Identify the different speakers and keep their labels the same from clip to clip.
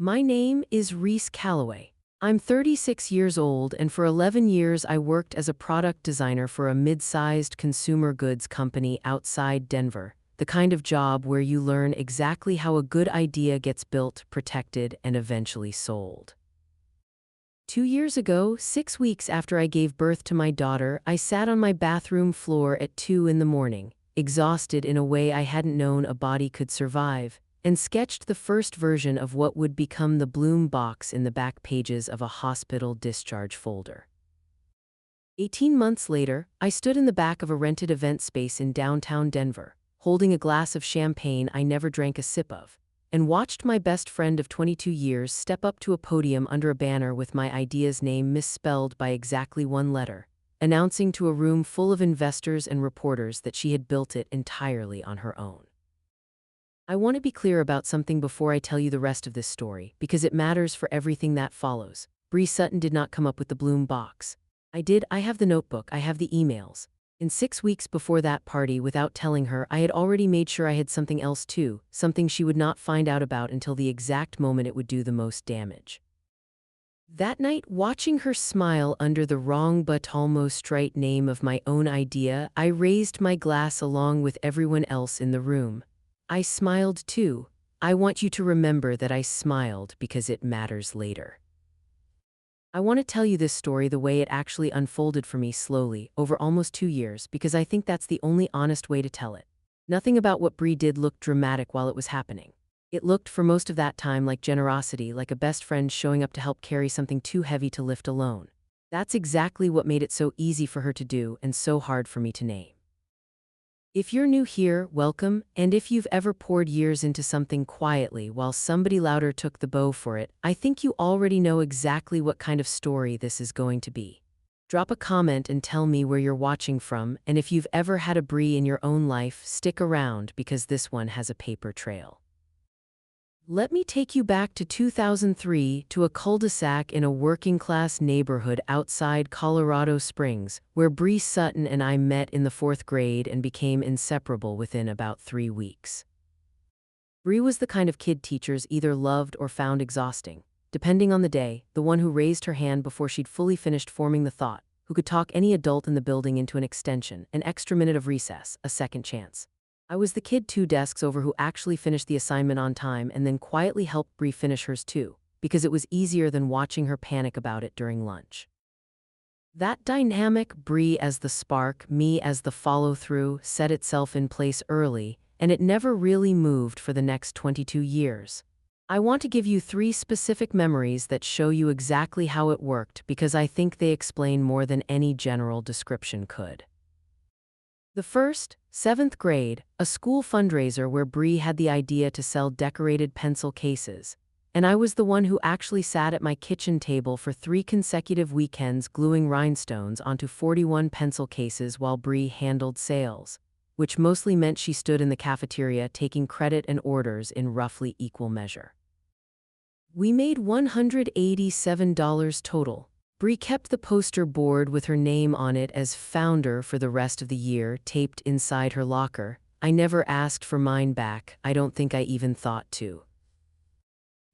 Speaker 1: My name is Reese Calloway. I'm 36 years old, and for 11 years I worked as a product designer for a mid-sized consumer goods company outside Denver, the kind of job where you learn exactly how a good idea gets built, protected, and eventually sold. 2 years ago, 6 weeks after I gave birth to my daughter, I sat on my bathroom floor at 2 in the morning, exhausted in a way I hadn't known a body could survive, and sketched the first version of what would become the Bloom box in the back pages of a hospital discharge folder. 18 months later, I stood in the back of a rented event space in downtown Denver, holding a glass of champagne I never drank a sip of, and watched my best friend of 22 years step up to a podium under a banner with my idea's name misspelled by exactly one letter, announcing to a room full of investors and reporters that she had built it entirely on her own. I want to be clear about something before I tell you the rest of this story, because it matters for everything that follows. Bree Sutton did not come up with the Bloom box. I did. I have the notebook, I have the emails. In 6 weeks before that party, without telling her, I had already made sure I had something else too, something she would not find out about until the exact moment it would do the most damage. That night, watching her smile under the wrong but almost right name of my own idea, I raised my glass along with everyone else in the room. I smiled too. I want you to remember that I smiled because it matters later. I want to tell you this story the way it actually unfolded for me, slowly, over almost 2 years, because I think that's the only honest way to tell it. Nothing about what Bree did looked dramatic while it was happening. It looked, for most of that time, like generosity, like a best friend showing up to help carry something too heavy to lift alone. That's exactly what made it so easy for her to do and so hard for me to name. If you're new here, welcome, and if you've ever poured years into something quietly while somebody louder took the bow for it, I think you already know exactly what kind of story this is going to be. Drop a comment and tell me where you're watching from, and if you've ever had a Bree in your own life, stick around because this one has a paper trail. Let me take you back to 2003 to a cul-de-sac in a working-class neighborhood outside Colorado Springs, where Bree Sutton and I met in the 4th grade and became inseparable within about 3 weeks. Bree was the kind of kid teachers either loved or found exhausting, depending on the day, the one who raised her hand before she'd fully finished forming the thought, who could talk any adult in the building into an extension, an extra minute of recess, a second chance. I was the kid 2 desks over who actually finished the assignment on time and then quietly helped Bree finish hers too, because it was easier than watching her panic about it during lunch. That dynamic, Bree as the spark, me as the follow-through, set itself in place early, and it never really moved for the next 22 years. I want to give you 3 specific memories that show you exactly how it worked, because I think they explain more than any general description could. The first, 7th grade, a school fundraiser where Bree had the idea to sell decorated pencil cases, and I was the one who actually sat at my kitchen table for 3 consecutive weekends gluing rhinestones onto 41 pencil cases while Bree handled sales, which mostly meant she stood in the cafeteria taking credit and orders in roughly equal measure. We made $187 total. Bree kept the poster board with her name on it as founder for the rest of the year taped inside her locker. I never asked for mine back. I don't think I even thought to.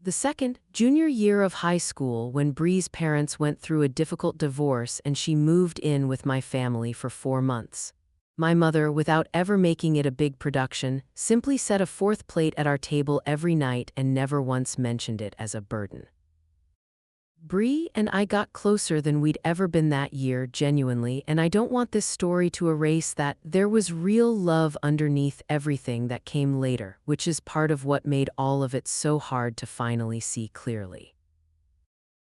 Speaker 1: The second, junior year of high school, when Bree's parents went through a difficult divorce and she moved in with my family for 4 months. My mother, without ever making it a big production, simply set a 4th plate at our table every night and never once mentioned it as a burden. Bree and I got closer than we'd ever been that year, genuinely, and I don't want this story to erase that. There was real love underneath everything that came later, which is part of what made all of it so hard to finally see clearly.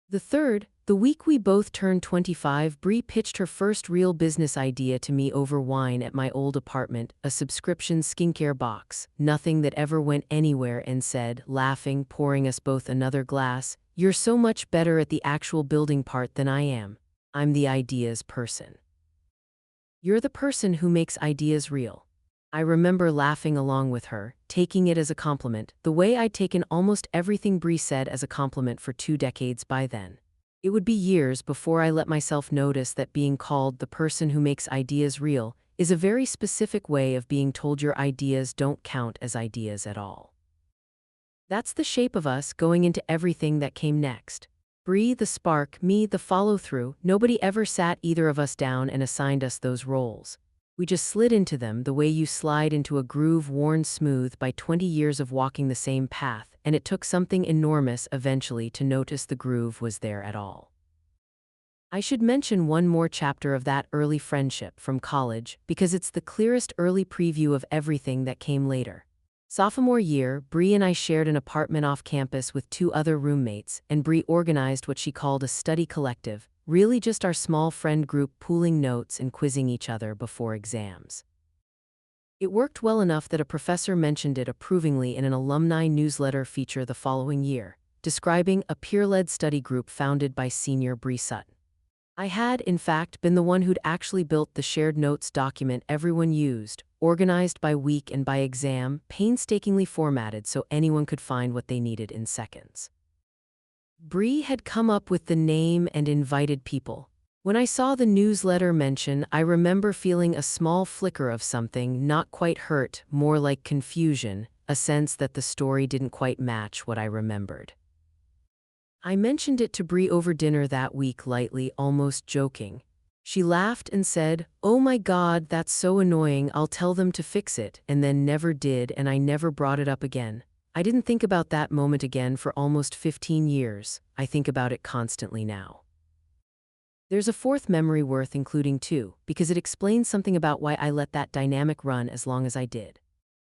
Speaker 1: The third, the week we both turned 25, Bree pitched her first real business idea to me over wine at my old apartment, a subscription skincare box, nothing that ever went anywhere, and said, laughing, pouring us both another glass, "You're so much better at the actual building part than I am. I'm the ideas person. You're the person who makes ideas real." I remember laughing along with her, taking it as a compliment, the way I'd taken almost everything Bree said as a compliment for 2 decades by then. It would be years before I let myself notice that being called the person who makes ideas real is a very specific way of being told your ideas don't count as ideas at all. That's the shape of us going into everything that came next. Bree, the spark, me, the follow-through. Nobody ever sat either of us down and assigned us those roles. We just slid into them the way you slide into a groove worn smooth by 20 years of walking the same path, and it took something enormous eventually to notice the groove was there at all. I should mention one more chapter of that early friendship from college because it's the clearest early preview of everything that came later. Sophomore year, Bree and I shared an apartment off campus with two other roommates, and Bree organized what she called a study collective, really just our small friend group pooling notes and quizzing each other before exams. It worked well enough that a professor mentioned it approvingly in an alumni newsletter feature the following year, describing a peer-led study group founded by senior Bree Sutton. I had, in fact, been the one who'd actually built the shared notes document everyone used, organized by week and by exam, painstakingly formatted so anyone could find what they needed in seconds. Bree had come up with the name and invited people. When I saw the newsletter mention, I remember feeling a small flicker of something, not quite hurt, more like confusion, a sense that the story didn't quite match what I remembered. I mentioned it to Bree over dinner that week lightly, almost joking. She laughed and said, "Oh my God, that's so annoying, I'll tell them to fix it," and then never did, and I never brought it up again. I didn't think about that moment again for almost 15 years. I think about it constantly now. There's a fourth memory worth including too, because it explains something about why I let that dynamic run as long as I did.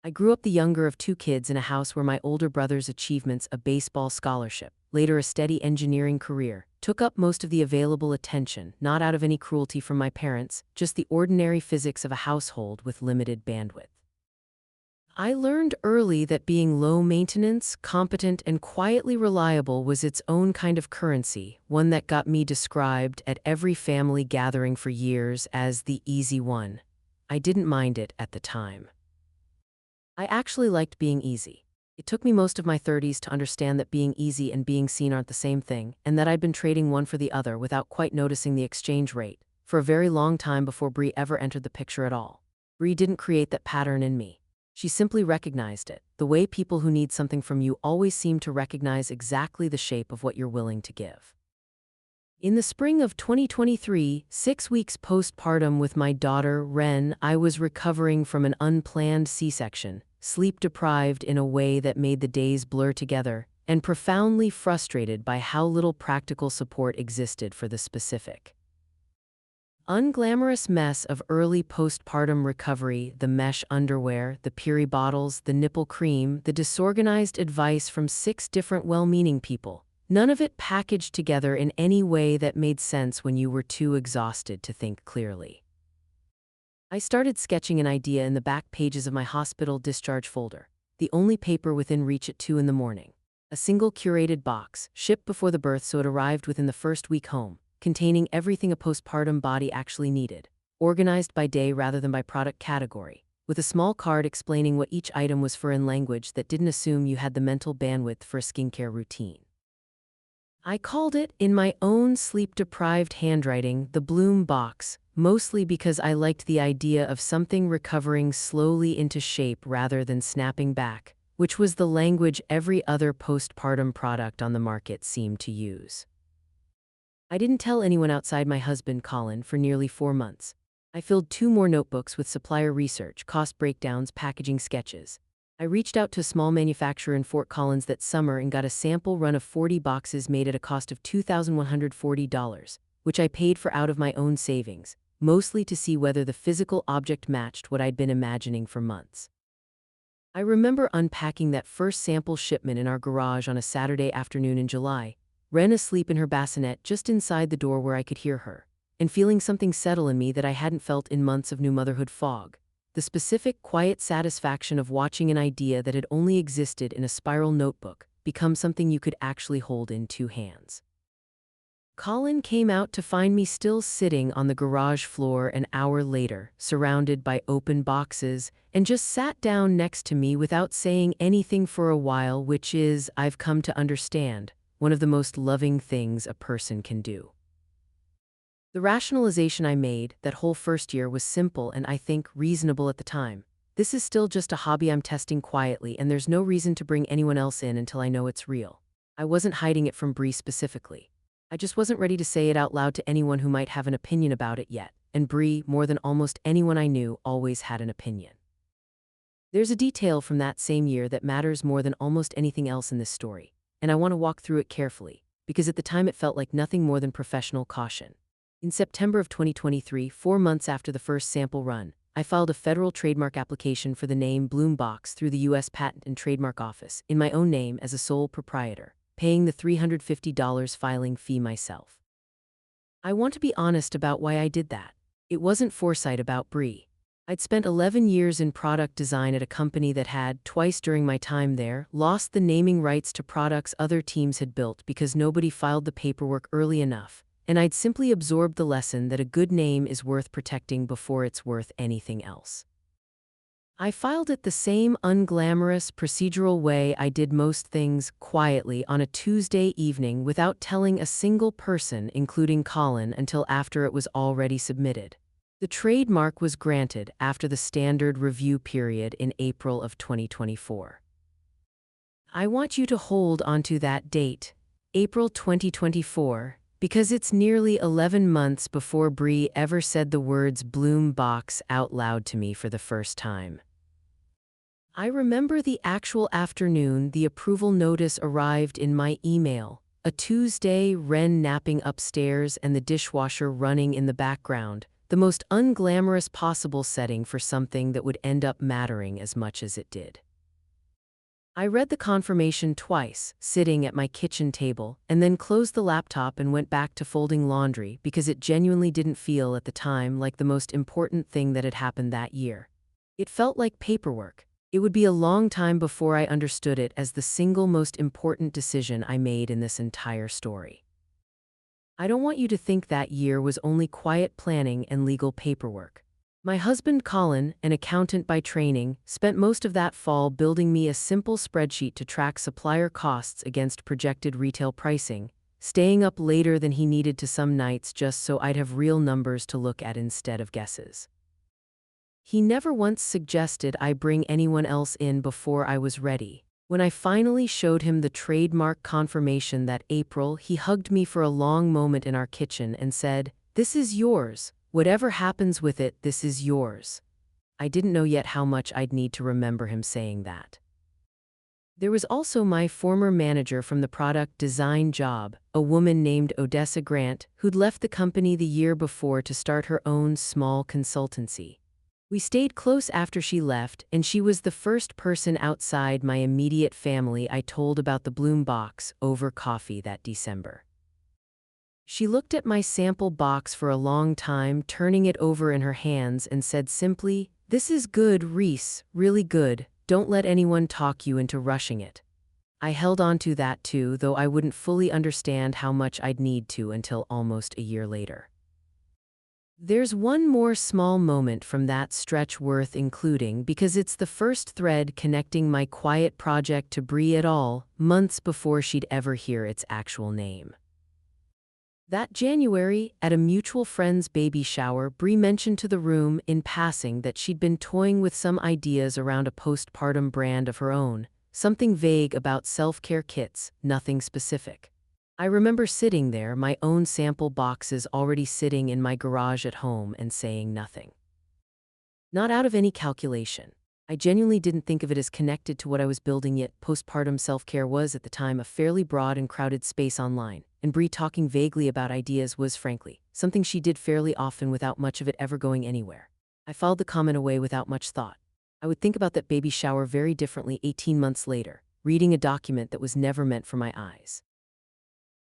Speaker 1: I grew up the younger of two kids in a house where my older brother's achievements, a baseball scholarship, later a steady engineering career, took up most of the available attention, not out of any cruelty from my parents, just the ordinary physics of a household with limited bandwidth. I learned early that being low maintenance, competent, and quietly reliable was its own kind of currency, one that got me described at every family gathering for years as the easy one. I didn't mind it at the time. I actually liked being easy. It took me most of my 30s to understand that being easy and being seen aren't the same thing, and that I'd been trading one for the other without quite noticing the exchange rate, for a very long time before Bree ever entered the picture at all. Bree didn't create that pattern in me. She simply recognized it, the way people who need something from you always seem to recognize exactly the shape of what you're willing to give. In the spring of 2023, 6 weeks postpartum with my daughter, Ren, I was recovering from an unplanned C-section, sleep-deprived in a way that made the days blur together, and profoundly frustrated by how little practical support existed for the specific unglamorous mess of early postpartum recovery, the mesh underwear, the Puri bottles, the nipple cream, the disorganized advice from 6 different well-meaning people. None of it packaged together in any way that made sense when you were too exhausted to think clearly. I started sketching an idea in the back pages of my hospital discharge folder, the only paper within reach at 2 in the morning. A single curated box, shipped before the birth so it arrived within the first week home, containing everything a postpartum body actually needed, organized by day rather than by product category, with a small card explaining what each item was for in language that didn't assume you had the mental bandwidth for a skincare routine. I called it, in my own sleep-deprived handwriting, the Bloom Box, mostly because I liked the idea of something recovering slowly into shape rather than snapping back, which was the language every other postpartum product on the market seemed to use. I didn't tell anyone outside my husband, Colin, for nearly 4 months. I filled 2 more notebooks with supplier research, cost breakdowns, packaging sketches. I reached out to a small manufacturer in Fort Collins that summer and got a sample run of 40 boxes made at a cost of $2,140, which I paid for out of my own savings, mostly to see whether the physical object matched what I'd been imagining for months. I remember unpacking that first sample shipment in our garage on a Saturday afternoon in July, Ren asleep in her bassinet just inside the door where I could hear her, and feeling something settle in me that I hadn't felt in months of new motherhood fog. The specific, quiet satisfaction of watching an idea that had only existed in a spiral notebook become something you could actually hold in 2 hands. Colin came out to find me still sitting on the garage floor an hour later, surrounded by open boxes, and just sat down next to me without saying anything for a while, which is, I've come to understand, one of the most loving things a person can do. The rationalization I made that whole first year was simple and I think reasonable at the time. This is still just a hobby I'm testing quietly, and there's no reason to bring anyone else in until I know it's real. I wasn't hiding it from Bree specifically. I just wasn't ready to say it out loud to anyone who might have an opinion about it yet, and Bree, more than almost anyone I knew, always had an opinion. There's a detail from that same year that matters more than almost anything else in this story, and I want to walk through it carefully, because at the time it felt like nothing more than professional caution. In September of 2023, 4 months after the first sample run, I filed a federal trademark application for the name Bloom Box through the U.S. Patent and Trademark Office in my own name as a sole proprietor, paying the $350 filing fee myself. I want to be honest about why I did that. It wasn't foresight about Bree. I'd spent 11 years in product design at a company that had, twice during my time there, lost the naming rights to products other teams had built because nobody filed the paperwork early enough, and I'd simply absorbed the lesson that a good name is worth protecting before it's worth anything else. I filed it the same unglamorous, procedural way I did most things, quietly on a Tuesday evening without telling a single person, including Colin, until after it was already submitted. The trademark was granted after the standard review period in April of 2024. I want you to hold onto that date, April 2024, because it's nearly 11 months before Bree ever said the words Bloom Box out loud to me for the first time. I remember the actual afternoon the approval notice arrived in my email, a Tuesday, Ren napping upstairs and the dishwasher running in the background, the most unglamorous possible setting for something that would end up mattering as much as it did. I read the confirmation twice, sitting at my kitchen table, and then closed the laptop and went back to folding laundry because it genuinely didn't feel at the time like the most important thing that had happened that year. It felt like paperwork. It would be a long time before I understood it as the single most important decision I made in this entire story. I don't want you to think that year was only quiet planning and legal paperwork. My husband Colin, an accountant by training, spent most of that fall building me a simple spreadsheet to track supplier costs against projected retail pricing, staying up later than he needed to some nights just so I'd have real numbers to look at instead of guesses. He never once suggested I bring anyone else in before I was ready. When I finally showed him the trademark confirmation that April, he hugged me for a long moment in our kitchen and said, "This is yours. Whatever happens with it, this is yours." I didn't know yet how much I'd need to remember him saying that. There was also my former manager from the product design job, a woman named Odessa Grant, who'd left the company the year before to start her own small consultancy. We stayed close after she left, and she was the first person outside my immediate family I told about the Bloom Box over coffee that December. She looked at my sample box for a long time, turning it over in her hands, and said simply, "This is good, Reese, really good. Don't let anyone talk you into rushing it." I held on to that too, though I wouldn't fully understand how much I'd need to until almost a year later. There's one more small moment from that stretch worth including because it's the first thread connecting my quiet project to Bree at all, months before she'd ever hear its actual name. That January, at a mutual friend's baby shower, Bree mentioned to the room in passing that she'd been toying with some ideas around a postpartum brand of her own, something vague about self-care kits, nothing specific. I remember sitting there, my own sample boxes already sitting in my garage at home, and saying nothing. Not out of any calculation. I genuinely didn't think of it as connected to what I was building yet. Postpartum self-care was, at the time, a fairly broad and crowded space online, and Bree talking vaguely about ideas was, frankly, something she did fairly often without much of it ever going anywhere. I filed the comment away without much thought. I would think about that baby shower very differently 18 months later, reading a document that was never meant for my eyes.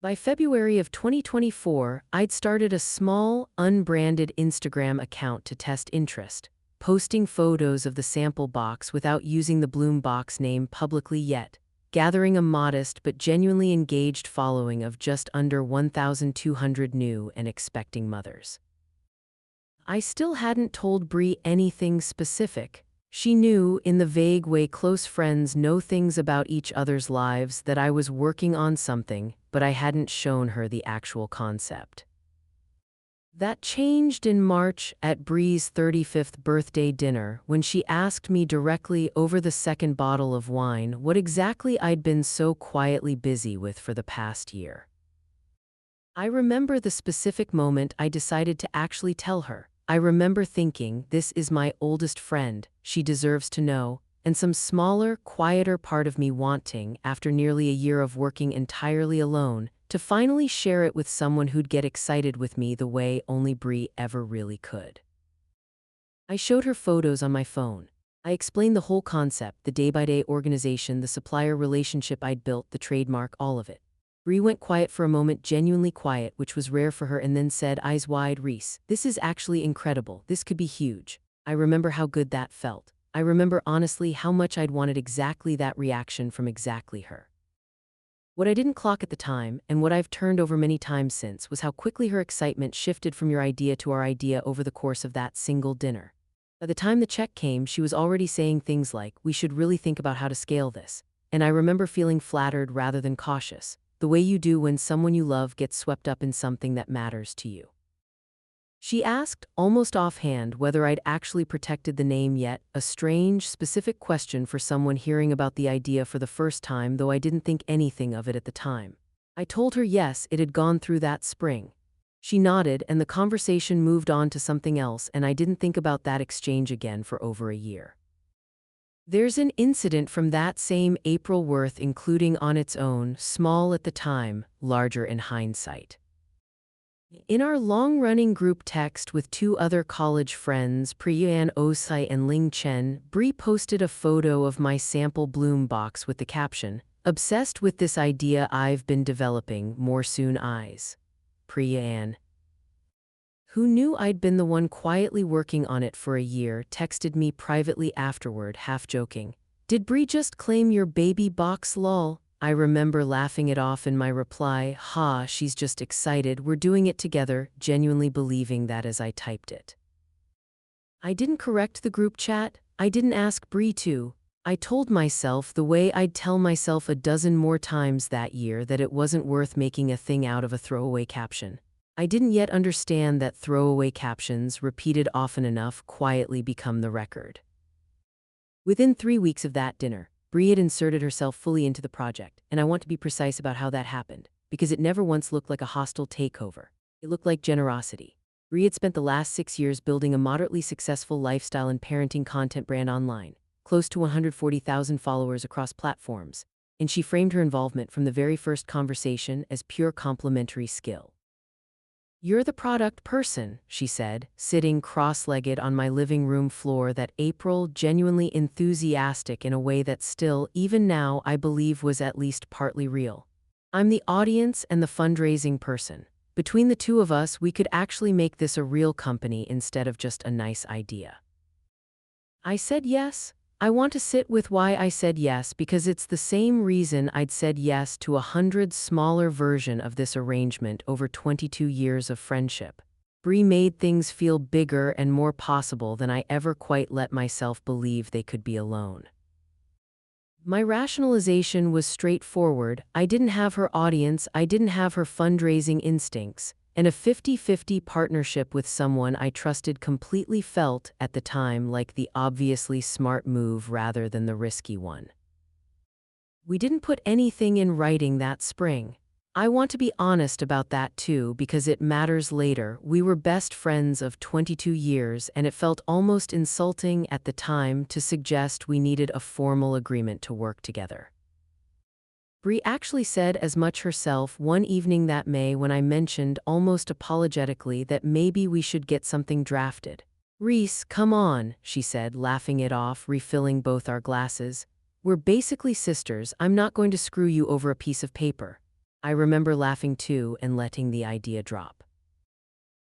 Speaker 1: By February of 2024, I'd started a small, unbranded Instagram account to test interest, posting photos of the sample box without using the Bloom Box name publicly yet, gathering a modest but genuinely engaged following of just under 1,200 new and expecting mothers. I still hadn't told Bree anything specific. She knew, in the vague way close friends know things about each other's lives, that I was working on something, but I hadn't shown her the actual concept. That changed in March at Bree's 35th birthday dinner when she asked me directly over the second bottle of wine what exactly I'd been so quietly busy with for the past year. I remember the specific moment I decided to actually tell her. I remember thinking, this is my oldest friend, she deserves to know, and some smaller, quieter part of me wanting, after nearly a year of working entirely alone, to finally share it with someone who'd get excited with me the way only Bree ever really could. I showed her photos on my phone. I explained the whole concept, the day-by-day organization, the supplier relationship I'd built, the trademark, all of it. Bree went quiet for a moment, genuinely quiet, which was rare for her, and then said, eyes wide, Reese, this is actually incredible. This could be huge. I remember how good that felt. I remember honestly how much I'd wanted exactly that reaction from exactly her. What I didn't clock at the time, and what I've turned over many times since, was how quickly her excitement shifted from your idea to our idea over the course of that single dinner. By the time the check came, she was already saying things like, we should really think about how to scale this. And I remember feeling flattered rather than cautious, the way you do when someone you love gets swept up in something that matters to you. She asked, almost offhand, whether I'd actually protected the name yet, a strange, specific question for someone hearing about the idea for the first time, though I didn't think anything of it at the time. I told her yes, it had gone through that spring. She nodded, and the conversation moved on to something else, and I didn't think about that exchange again for over a year. There's an incident from that same April worth including on its own, small at the time, larger in hindsight. In our long-running group text with two other college friends, Priyan Osai and Ling Chen, Bree posted a photo of my sample bloom box with the caption, obsessed with this idea I've been developing, more soon eyes. Priyan, who knew I'd been the one quietly working on it for a year, texted me privately afterward, half joking, did Bree just claim your baby box lol? I remember laughing it off in my reply, ha, she's just excited, we're doing it together, genuinely believing that as I typed it. I didn't correct the group chat, I didn't ask Bree to. I told myself the way I'd tell myself a dozen more times that year that it wasn't worth making a thing out of a throwaway caption. I didn't yet understand that throwaway captions, repeated often enough, quietly become the record. Within 3 weeks of that dinner, Bree had inserted herself fully into the project, and I want to be precise about how that happened, because it never once looked like a hostile takeover. It looked like generosity. Bree had spent the last 6 years building a moderately successful lifestyle and parenting content brand online, close to 140,000 followers across platforms, and she framed her involvement from the very first conversation as pure complementary skill. You're the product person, she said, sitting cross-legged on my living room floor that April, genuinely enthusiastic in a way that still, even now, I believe was at least partly real. I'm the audience and the fundraising person. Between the two of us, we could actually make this a real company instead of just a nice idea. I said yes. I want to sit with why I said yes, because it's the same reason I'd said yes to 100 smaller version of this arrangement over 22 years of friendship. Bree made things feel bigger and more possible than I ever quite let myself believe they could be alone. My rationalization was straightforward. I didn't have her audience, I didn't have her fundraising instincts, and a 50-50 partnership with someone I trusted completely felt, at the time, like the obviously smart move rather than the risky one. We didn't put anything in writing that spring. I want to be honest about that too, because it matters later. We were best friends of 22 years, and it felt almost insulting at the time to suggest we needed a formal agreement to work together. Bree actually said as much herself one evening that May when I mentioned, almost apologetically, that maybe we should get something drafted. Reese, come on, she said, laughing it off, refilling both our glasses. We're basically sisters, I'm not going to screw you over a piece of paper. I remember laughing too and letting the idea drop.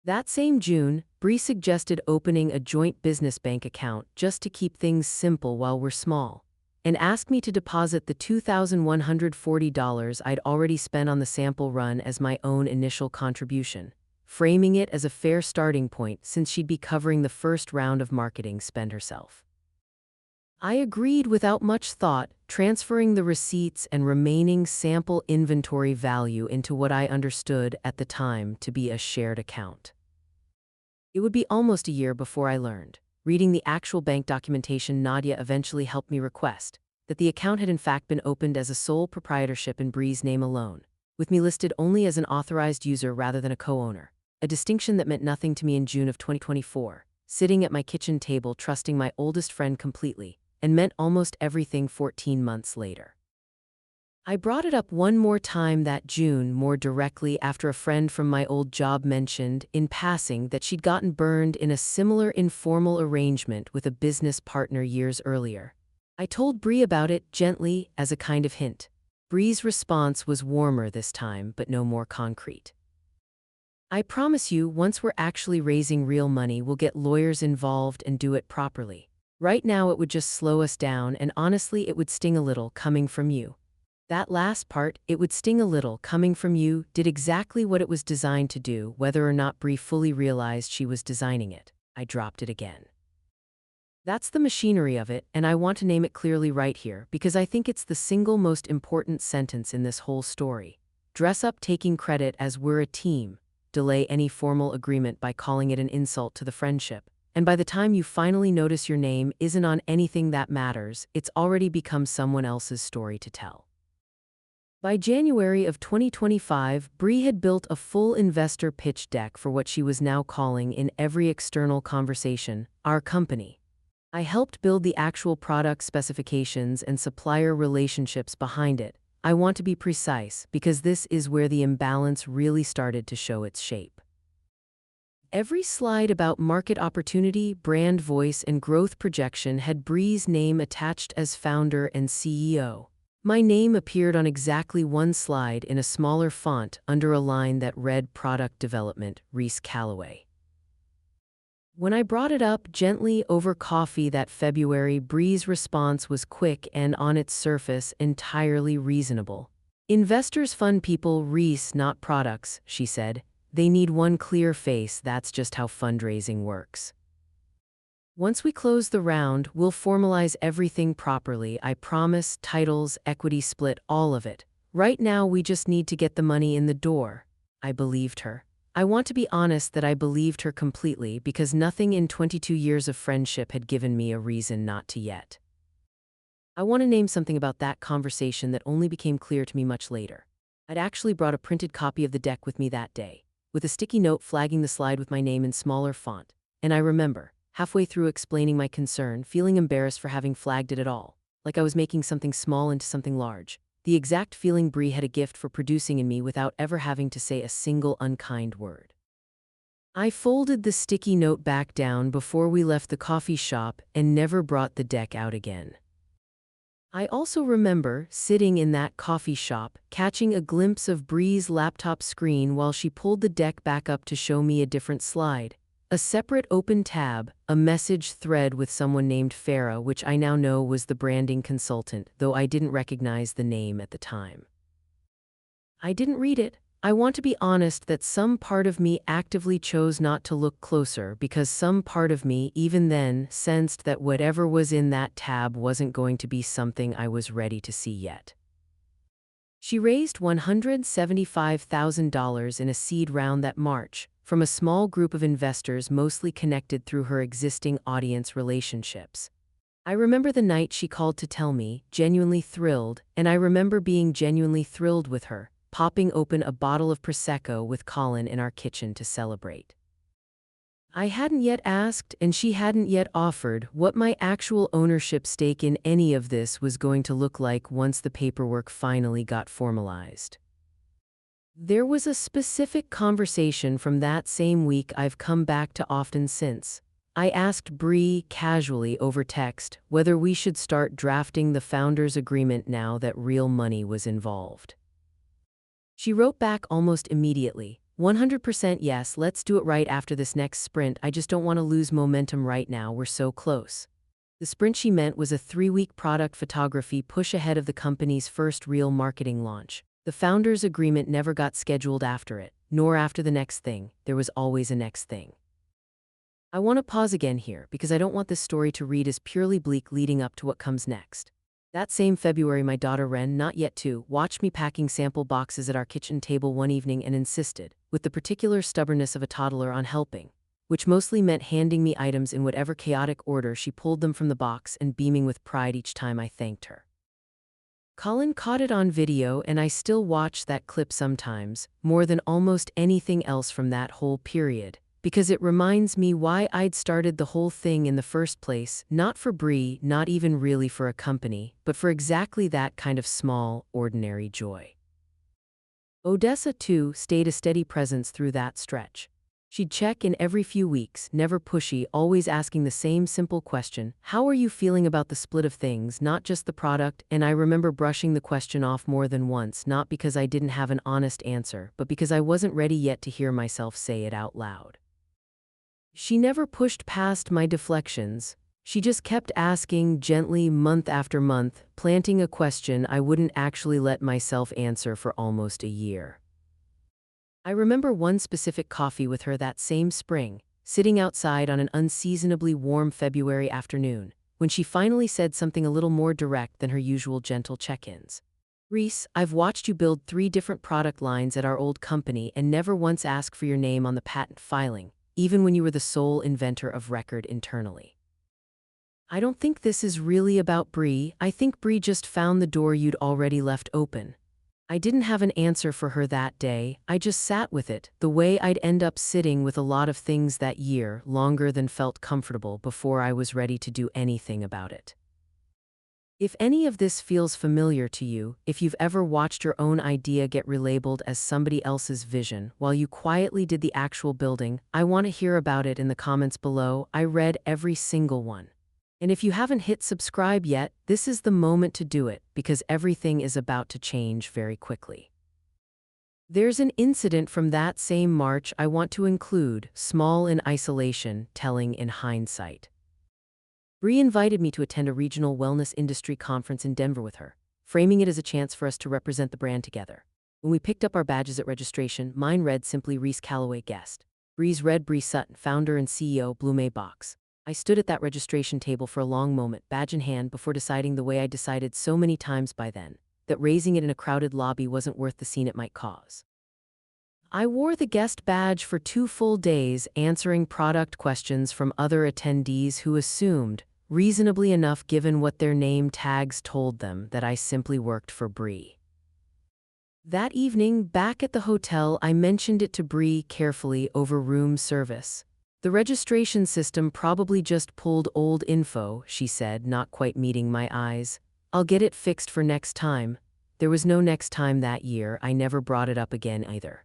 Speaker 1: That same June, Bree suggested opening a joint business bank account just to keep things simple while we're small, and asked me to deposit the $2,140 I'd already spent on the sample run as my own initial contribution, framing it as a fair starting point since she'd be covering the first round of marketing spend herself. I agreed without much thought, transferring the receipts and remaining sample inventory value into what I understood at the time to be a shared account. It would be almost a year before I learned. Reading the actual bank documentation Nadia eventually helped me request that the account had in fact been opened as a sole proprietorship in Bree's name alone, with me listed only as an authorized user rather than a co-owner, a distinction that meant nothing to me in June of 2024, sitting at my kitchen table trusting my oldest friend completely, and meant almost everything 14 months later. I brought it up one more time that June, more directly after a friend from my old job mentioned, in passing, that she'd gotten burned in a similar informal arrangement with a business partner years earlier. I told Bree about it gently, as a kind of hint. Bree's response was warmer this time, but no more concrete. I promise you, once we're actually raising real money, we'll get lawyers involved and do it properly. Right now it would just slow us down, and honestly it would sting a little coming from you. That last part, "it would sting a little coming from you," did exactly what it was designed to do, whether or not Bree fully realized she was designing it. I dropped it again. That's the machinery of it, and I want to name it clearly right here because I think it's the single most important sentence in this whole story. Dress up taking credit as we're a team, delay any formal agreement by calling it an insult to the friendship, and by the time you finally notice your name isn't on anything that matters, it's already become someone else's story to tell. By January of 2025, Bree had built a full investor pitch deck for what she was now calling, in every external conversation, our company. I helped build the actual product specifications and supplier relationships behind it. I want to be precise, because this is where the imbalance really started to show its shape. Every slide about market opportunity, brand voice, and growth projection had Bree's name attached as founder and CEO. My name appeared on exactly one slide in a smaller font under a line that read Product Development, Reese Calloway. When I brought it up gently over coffee that February, Bree's response was quick and, on its surface, entirely reasonable. "Investors fund people, Reese, not products," she said. "They need one clear face, that's just how fundraising works. Once we close the round, we'll formalize everything properly, I promise, titles, equity split, all of it. Right now we just need to get the money in the door." I believed her. I want to be honest that I believed her completely, because nothing in 22 years of friendship had given me a reason not to yet. I want to name something about that conversation that only became clear to me much later. I'd actually brought a printed copy of the deck with me that day, with a sticky note flagging the slide with my name in smaller font, and I remember, halfway through explaining my concern, feeling embarrassed for having flagged it at all, like I was making something small into something large, the exact feeling Bree had a gift for producing in me without ever having to say a single unkind word. I folded the sticky note back down before we left the coffee shop and never brought the deck out again. I also remember, sitting in that coffee shop, catching a glimpse of Bree's laptop screen while she pulled the deck back up to show me a different slide. A separate open tab, a message thread with someone named Farah, which I now know was the branding consultant, though I didn't recognize the name at the time. I didn't read it. I want to be honest that some part of me actively chose not to look closer, because some part of me, even then, sensed that whatever was in that tab wasn't going to be something I was ready to see yet. She raised $175,000 in a seed round that March, from a small group of investors mostly connected through her existing audience relationships. I remember the night she called to tell me, genuinely thrilled, and I remember being genuinely thrilled with her, popping open a bottle of Prosecco with Colin in our kitchen to celebrate. I hadn't yet asked, and she hadn't yet offered, what my actual ownership stake in any of this was going to look like once the paperwork finally got formalized. There was a specific conversation from that same week I've come back to often since. I asked Bree, casually over text, whether we should start drafting the founders' agreement now that real money was involved. She wrote back almost immediately, 100% yes, let's do it right after this next sprint, I just don't want to lose momentum right now, we're so close. The sprint she meant was a 3-week product photography push ahead of the company's first real marketing launch. The founders' agreement never got scheduled after it, nor after the next thing. There was always a next thing. I want to pause again here, because I don't want this story to read as purely bleak leading up to what comes next. That same February, my daughter Ren, not yet 2, watched me packing sample boxes at our kitchen table one evening and insisted, with the particular stubbornness of a toddler, on helping. which mostly meant handing me items in whatever chaotic order she pulled them from the box and beaming with pride each time I thanked her. Colin caught it on video, and I still watch that clip sometimes, more than almost anything else from that whole period, because it reminds me why I'd started the whole thing in the first place, not for Brie, not even really for a company, but for exactly that kind of small, ordinary joy. Odessa, too, stayed a steady presence through that stretch. She'd check in every few weeks, never pushy, always asking the same simple question, "How are you feeling about the split of things, not just the product?" And I remember brushing the question off more than once, not because I didn't have an honest answer, but because I wasn't ready yet to hear myself say it out loud. She never pushed past my deflections. She just kept asking gently month after month, planting a question I wouldn't actually let myself answer for almost a year. I remember one specific coffee with her that same spring, sitting outside on an unseasonably warm February afternoon, when she finally said something a little more direct than her usual gentle check-ins. "Reese, I've watched you build 3 different product lines at our old company and never once ask for your name on the patent filing, even when you were the sole inventor of record internally. I don't think this is really about Brie. I think Brie just found the door you'd already left open." I didn't have an answer for her that day. I just sat with it, the way I'd end up sitting with a lot of things that year, longer than felt comfortable before I was ready to do anything about it. If any of this feels familiar to you, if you've ever watched your own idea get relabeled as somebody else's vision while you quietly did the actual building, I want to hear about it in the comments below. I read every single one. And if you haven't hit subscribe yet, this is the moment to do it, because everything is about to change very quickly. There's an incident from that same March I want to include, small in isolation, telling in hindsight. Brie invited me to attend a regional wellness industry conference in Denver with her, framing it as a chance for us to represent the brand together. When we picked up our badges at registration, mine read simply Reese Calloway Guest. Brie's read Brie Sutton, founder and CEO, Blume Box. I stood at that registration table for a long moment, badge in hand, before deciding the way I decided so many times by then, that raising it in a crowded lobby wasn't worth the scene it might cause. I wore the guest badge for 2 full days, answering product questions from other attendees who assumed, reasonably enough given what their name tags told them, that I simply worked for Brie. That evening, back at the hotel, I mentioned it to Brie carefully over room service. "The registration system probably just pulled old info," she said, not quite meeting my eyes. "I'll get it fixed for next time." There was no next time that year. I never brought it up again either.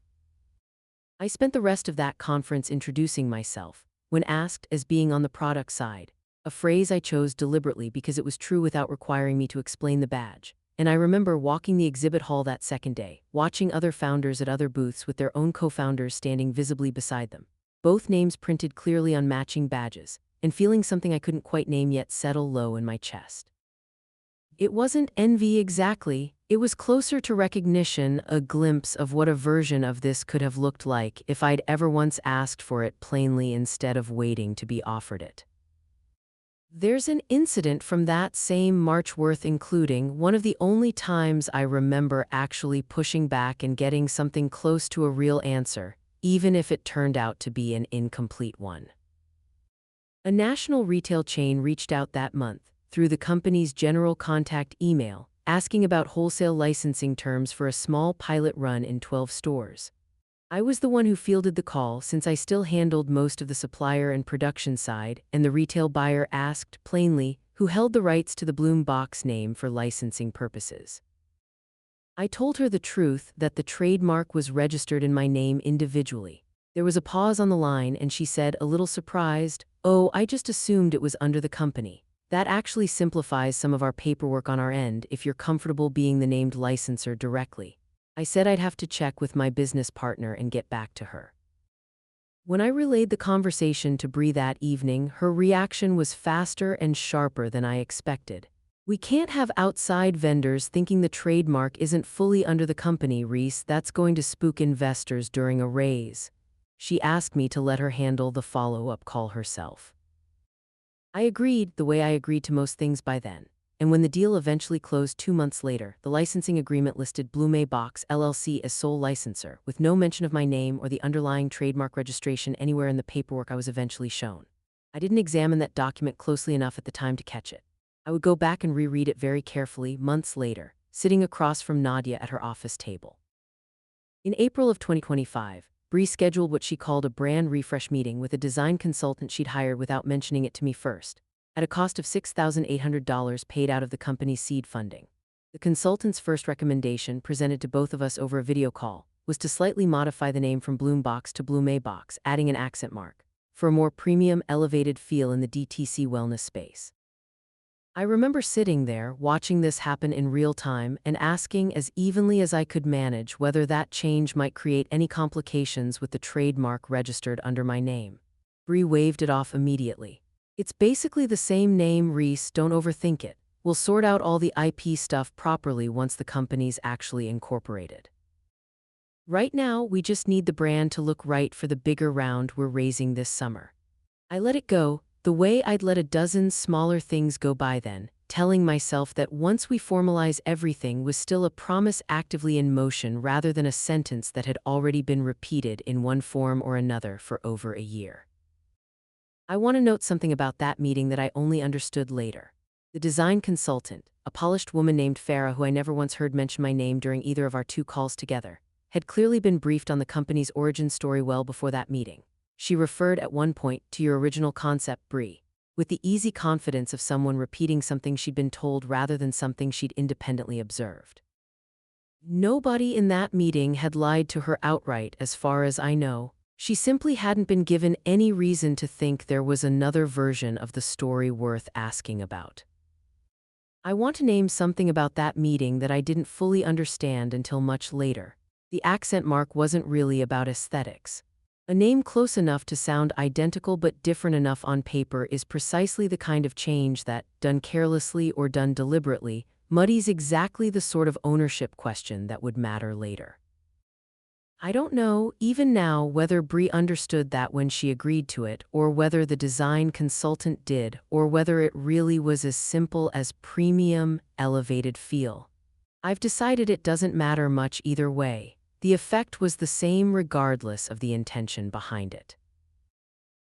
Speaker 1: I spent the rest of that conference introducing myself, when asked, as being on the product side, a phrase I chose deliberately because it was true without requiring me to explain the badge. And I remember walking the exhibit hall that second day, watching other founders at other booths with their own co-founders standing visibly beside them, both names printed clearly on matching badges, and feeling something I couldn't quite name yet settle low in my chest. It wasn't envy exactly, it was closer to recognition, a glimpse of what a version of this could have looked like if I'd ever once asked for it plainly instead of waiting to be offered it. There's an incident from that same March worth including, one of the only times I remember actually pushing back and getting something close to a real answer, even if it turned out to be an incomplete one. A national retail chain reached out that month, through the company's general contact email, asking about wholesale licensing terms for a small pilot run in 12 stores. I was the one who fielded the call since I still handled most of the supplier and production side, and the retail buyer asked, plainly, who held the rights to the Bloom Box name for licensing purposes. I told her the truth, that the trademark was registered in my name individually. There was a pause on the line and she said, a little surprised, "Oh, I just assumed it was under the company. That actually simplifies some of our paperwork on our end if you're comfortable being the named licensor directly." I said I'd have to check with my business partner and get back to her. When I relayed the conversation to Brie that evening, her reaction was faster and sharper than I expected. "We can't have outside vendors thinking the trademark isn't fully under the company, Reese. That's going to spook investors during a raise." She asked me to let her handle the follow-up call herself. I agreed, the way I agreed to most things by then. and when the deal eventually closed 2 months later, the licensing agreement listed Blume Box LLC as sole licensor, with no mention of my name or the underlying trademark registration anywhere in the paperwork I was eventually shown. I didn't examine that document closely enough at the time to catch it. I would go back and reread it very carefully months later, sitting across from Nadia at her office table. In April of 2025, Bree scheduled what she called a brand refresh meeting with a design consultant she'd hired without mentioning it to me first, at a cost of $6,800 paid out of the company's seed funding. The consultant's first recommendation, presented to both of us over a video call, was to slightly modify the name from Bloom Box to Blume Box, adding an accent mark, for a more premium, elevated feel in the DTC wellness space. I remember sitting there, watching this happen in real time, and asking as evenly as I could manage whether that change might create any complications with the trademark registered under my name. Bree waved it off immediately. "It's basically the same name, Reese, don't overthink it. We'll sort out all the IP stuff properly once the company's actually incorporated. Right now, we just need the brand to look right for the bigger round we're raising this summer." I let it go, the way I'd let a dozen smaller things go by then, telling myself that once we formalize everything was still a promise actively in motion rather than a sentence that had already been repeated in one form or another for over a year. I want to note something about that meeting that I only understood later. The design consultant, a polished woman named Farah who I never once heard mention my name during either of our 2 calls together, had clearly been briefed on the company's origin story well before that meeting. She referred at one point to your original concept, Bree, with the easy confidence of someone repeating something she'd been told rather than something she'd independently observed. Nobody in that meeting had lied to her outright, as far as I know. She simply hadn't been given any reason to think there was another version of the story worth asking about. I want to name something about that meeting that I didn't fully understand until much later. The accent mark wasn't really about aesthetics. A name close enough to sound identical but different enough on paper is precisely the kind of change that, done carelessly or done deliberately, muddies exactly the sort of ownership question that would matter later. I don't know, even now, whether Bree understood that when she agreed to it, or whether the design consultant did, or whether it really was as simple as premium, elevated feel. I've decided it doesn't matter much either way. The effect was the same regardless of the intention behind it.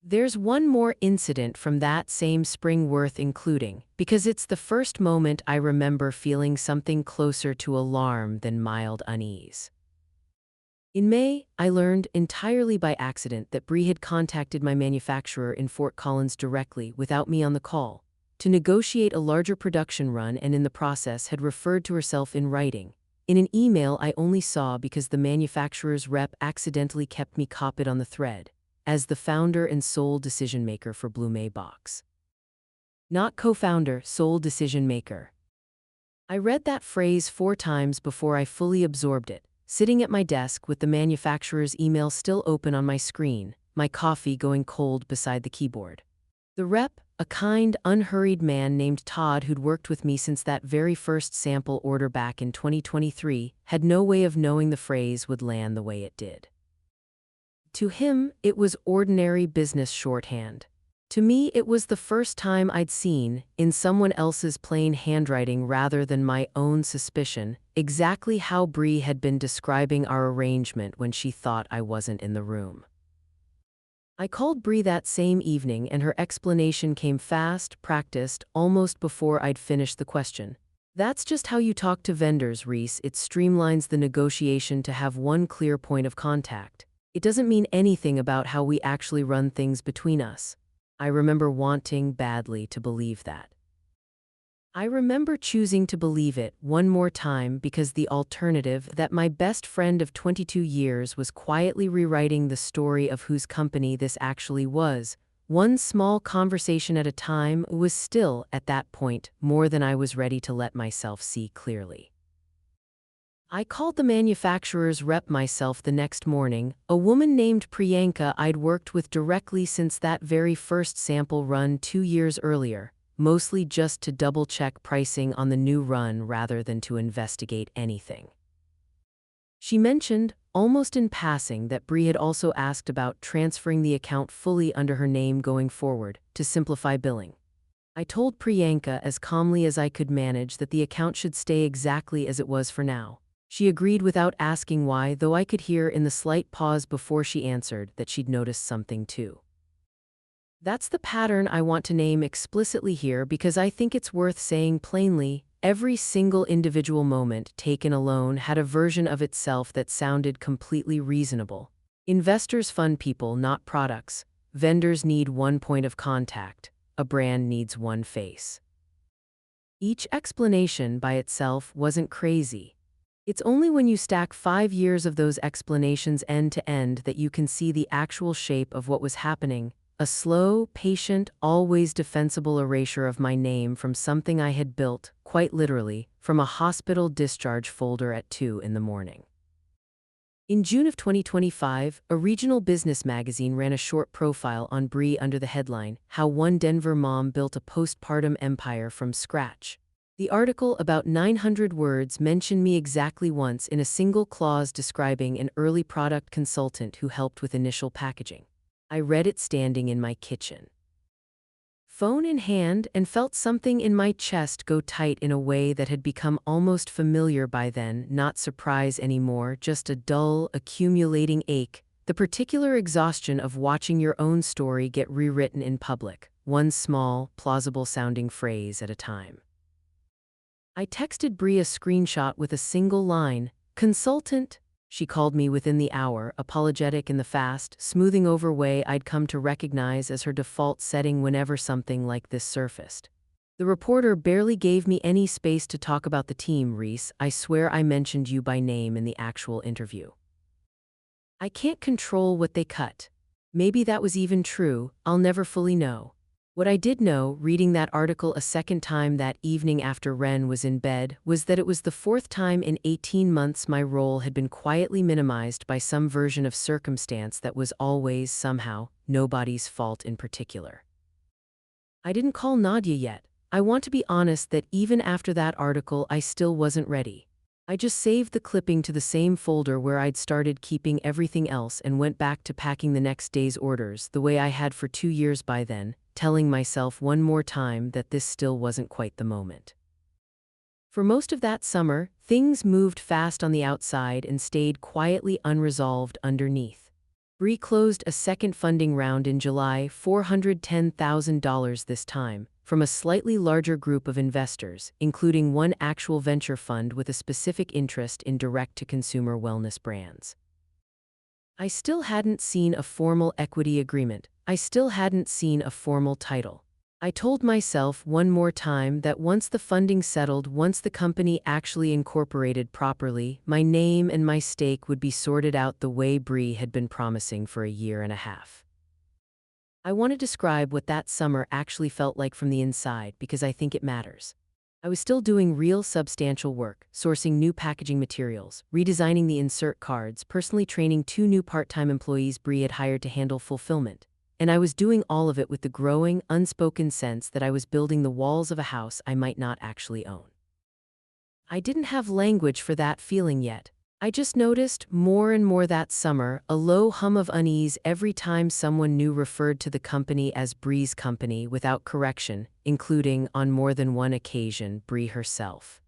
Speaker 1: There's one more incident from that same spring worth including, because it's the first moment I remember feeling something closer to alarm than mild unease. In May, I learned entirely by accident that Bree had contacted my manufacturer in Fort Collins directly, without me on the call, to negotiate a larger production run, and in the process had referred to herself in writing, in an email I only saw because the manufacturer's rep accidentally kept me copied on the thread, as the founder and sole decision-maker for Blume Box. Not co-founder, sole decision-maker. I read that phrase 4 times before I fully absorbed it, sitting at my desk with the manufacturer's email still open on my screen, my coffee going cold beside the keyboard. The rep, a kind, unhurried man named Todd who'd worked with me since that very first sample order back in 2023, had no way of knowing the phrase would land the way it did. To him, it was ordinary business shorthand. To me, it was the first time I'd seen, in someone else's plain handwriting rather than my own suspicion, exactly how Bree had been describing our arrangement when she thought I wasn't in the room. I called Bree that same evening and her explanation came fast, practiced, almost before I'd finished the question. "That's just how you talk to vendors, Reese. It streamlines the negotiation to have one clear point of contact. It doesn't mean anything about how we actually run things between us." I remember wanting badly to believe that. I remember choosing to believe it one more time because the alternative, that my best friend of 22 years was quietly rewriting the story of whose company this actually was, one small conversation at a time, was still, at that point, more than I was ready to let myself see clearly. I called the manufacturer's rep myself the next morning, a woman named Priyanka I'd worked with directly since that very first sample run 2 years earlier, mostly just to double-check pricing on the new run rather than to investigate anything. She mentioned, almost in passing, that Bree had also asked about transferring the account fully under her name going forward, to simplify billing. I told Priyanka as calmly as I could manage that the account should stay exactly as it was for now. She agreed without asking why, though I could hear in the slight pause before she answered that she'd noticed something too. That's the pattern I want to name explicitly here because I think it's worth saying plainly. Every single individual moment taken alone had a version of itself that sounded completely reasonable. Investors fund people, not products. Vendors need one point of contact. A brand needs one face. Each explanation by itself wasn't crazy. It's only when you stack 5 years of those explanations end to end that you can see the actual shape of what was happening. A slow, patient, always defensible erasure of my name from something I had built, quite literally, from a hospital discharge folder at 2 in the morning. In June of 2025, a regional business magazine ran a short profile on Bree under the headline, How One Denver Mom Built a Postpartum Empire from Scratch. The article, about 900 words, mentioned me exactly once in a single clause describing an early product consultant who helped with initial packaging. I read it standing in my kitchen, phone in hand, and felt something in my chest go tight in a way that had become almost familiar by then, not surprise anymore, just a dull, accumulating ache, the particular exhaustion of watching your own story get rewritten in public, one small, plausible-sounding phrase at a time. I texted Bree a screenshot with a single line, "Consultant." She called me within the hour, apologetic in the fast, smoothing over way I'd come to recognize as her default setting whenever something like this surfaced. The reporter barely gave me any space to talk about the team, Reese. I swear I mentioned you by name in the actual interview. I can't control what they cut. Maybe that was even true, I'll never fully know. What I did know, reading that article a second time that evening after Ren was in bed, was that it was the 4th time in 18 months my role had been quietly minimized by some version of circumstance that was always, somehow, nobody's fault in particular. I didn't call Nadia yet. I want to be honest that even after that article I still wasn't ready. I just saved the clipping to the same folder where I'd started keeping everything else and went back to packing the next day's orders the way I had for 2 years by then, telling myself one more time that this still wasn't quite the moment. For most of that summer, things moved fast on the outside and stayed quietly unresolved underneath. Bree closed a second funding round in July, $410,000 this time, from a slightly larger group of investors, including one actual venture fund with a specific interest in direct-to-consumer wellness brands. I still hadn't seen a formal equity agreement. I still hadn't seen a formal title. I told myself one more time that once the funding settled, once the company actually incorporated properly, my name and my stake would be sorted out the way Bree had been promising for a year and a half. I want to describe what that summer actually felt like from the inside because I think it matters. I was still doing real substantial work, sourcing new packaging materials, redesigning the insert cards, personally training 2 new part-time employees Bree had hired to handle fulfillment. And I was doing all of it with the growing, unspoken sense that I was building the walls of a house I might not actually own. I didn't have language for that feeling yet. I just noticed, more and more that summer, a low hum of unease every time someone new referred to the company as Bree's company without correction, including, on more than one occasion, Bree herself.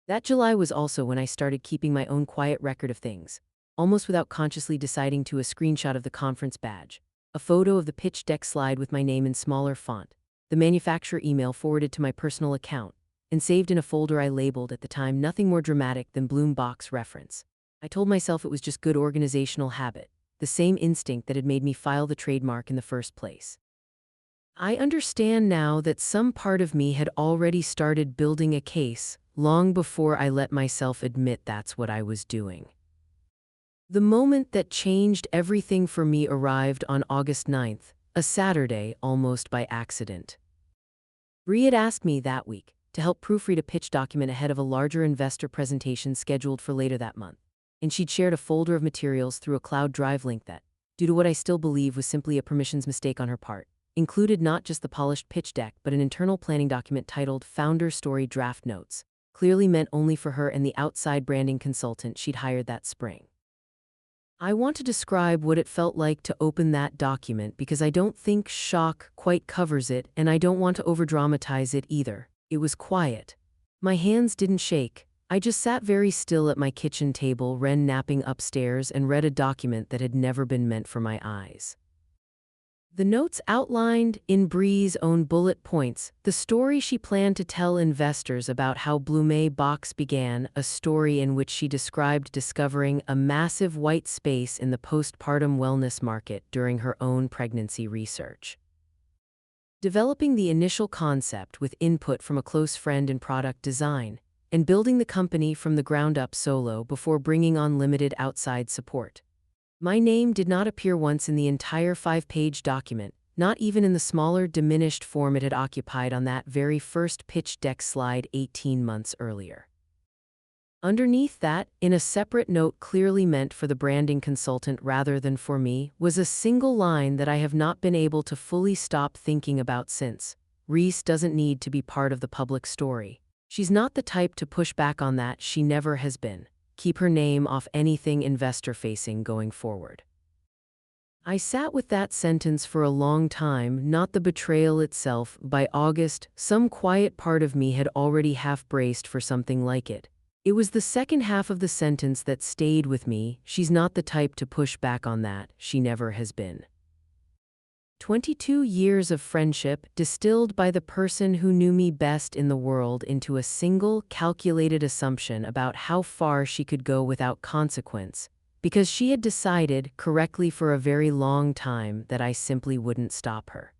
Speaker 1: That July was also when I started keeping my own quiet record of things, almost without consciously deciding to a screenshot of the conference badge, a photo of the pitch deck slide with my name in smaller font, the manufacturer email forwarded to my personal account, and saved in a folder I labeled at the time nothing more dramatic than Bloom Box reference. I told myself it was just good organizational habit, the same instinct that had made me file the trademark in the first place. I understand now that some part of me had already started building a case, long before I let myself admit that's what I was doing. The moment that changed everything for me arrived on August 9th, a Saturday almost by accident. Bree had asked me that week to help proofread a pitch document ahead of a larger investor presentation scheduled for later that month, and she'd shared a folder of materials through a cloud drive link that, due to what I still believe was simply a permissions mistake on her part, included not just the polished pitch deck but an internal planning document titled Founder Story Draft Notes, clearly meant only for her and the outside branding consultant she'd hired that spring. I want to describe what it felt like to open that document because I don't think shock quite covers it, and I don't want to overdramatize it either. It was quiet. My hands didn't shake. I just sat very still at my kitchen table, Ren napping upstairs, and read a document that had never been meant for my eyes. The notes outlined, in Bree's own bullet points, the story she planned to tell investors about how Blume Box began, a story in which she described discovering a massive white space in the postpartum wellness market during her own pregnancy research. Developing the initial concept with input from a close friend in product design, and building the company from the ground up solo before bringing on limited outside support. My name did not appear once in the entire 5-page document, not even in the smaller, diminished form it had occupied on that very first pitch deck slide 18 months earlier. Underneath that, in a separate note clearly meant for the branding consultant rather than for me, was a single line that I have not been able to fully stop thinking about since. Reese doesn't need to be part of the public story. She's not the type to push back on that, she never has been. Keep her name off anything investor-facing going forward. I sat with that sentence for a long time, not the betrayal itself. By August, some quiet part of me had already half-braced for something like it. It was the second half of the sentence that stayed with me. She's not the type to push back on that, she never has been. 22 years of friendship, distilled by the person who knew me best in the world into a single, calculated assumption about how far she could go without consequence, because she had decided, correctly for a very long time, that I simply wouldn't stop her.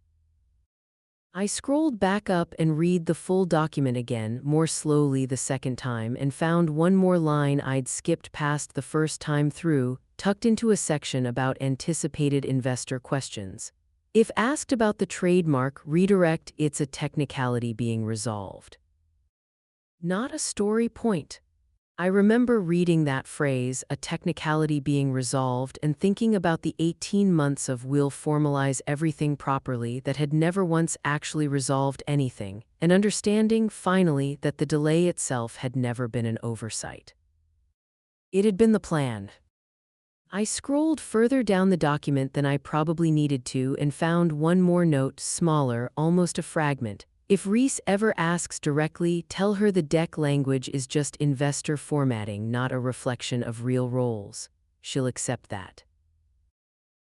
Speaker 1: I scrolled back up and read the full document again, more slowly the second time, and found one more line I'd skipped past the first time through, tucked into a section about anticipated investor questions. If asked about the trademark, redirect, it's a technicality being resolved. Not a story point. I remember reading that phrase, a technicality being resolved, and thinking about the 18 months of we'll formalize everything properly that had never once actually resolved anything, and understanding, finally, that the delay itself had never been an oversight. It had been the plan. I scrolled further down the document than I probably needed to and found one more note, smaller, almost a fragment. If Reese ever asks directly, tell her the deck language is just investor formatting, not a reflection of real roles. She'll accept that.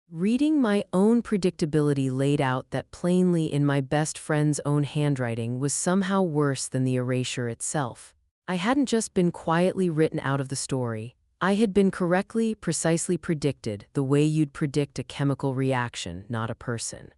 Speaker 1: Reading my own predictability laid out that plainly in my best friend's own handwriting was somehow worse than the erasure itself. I hadn't just been quietly written out of the story. I had been correctly, precisely predicted, the way you'd predict a chemical reaction, not a person.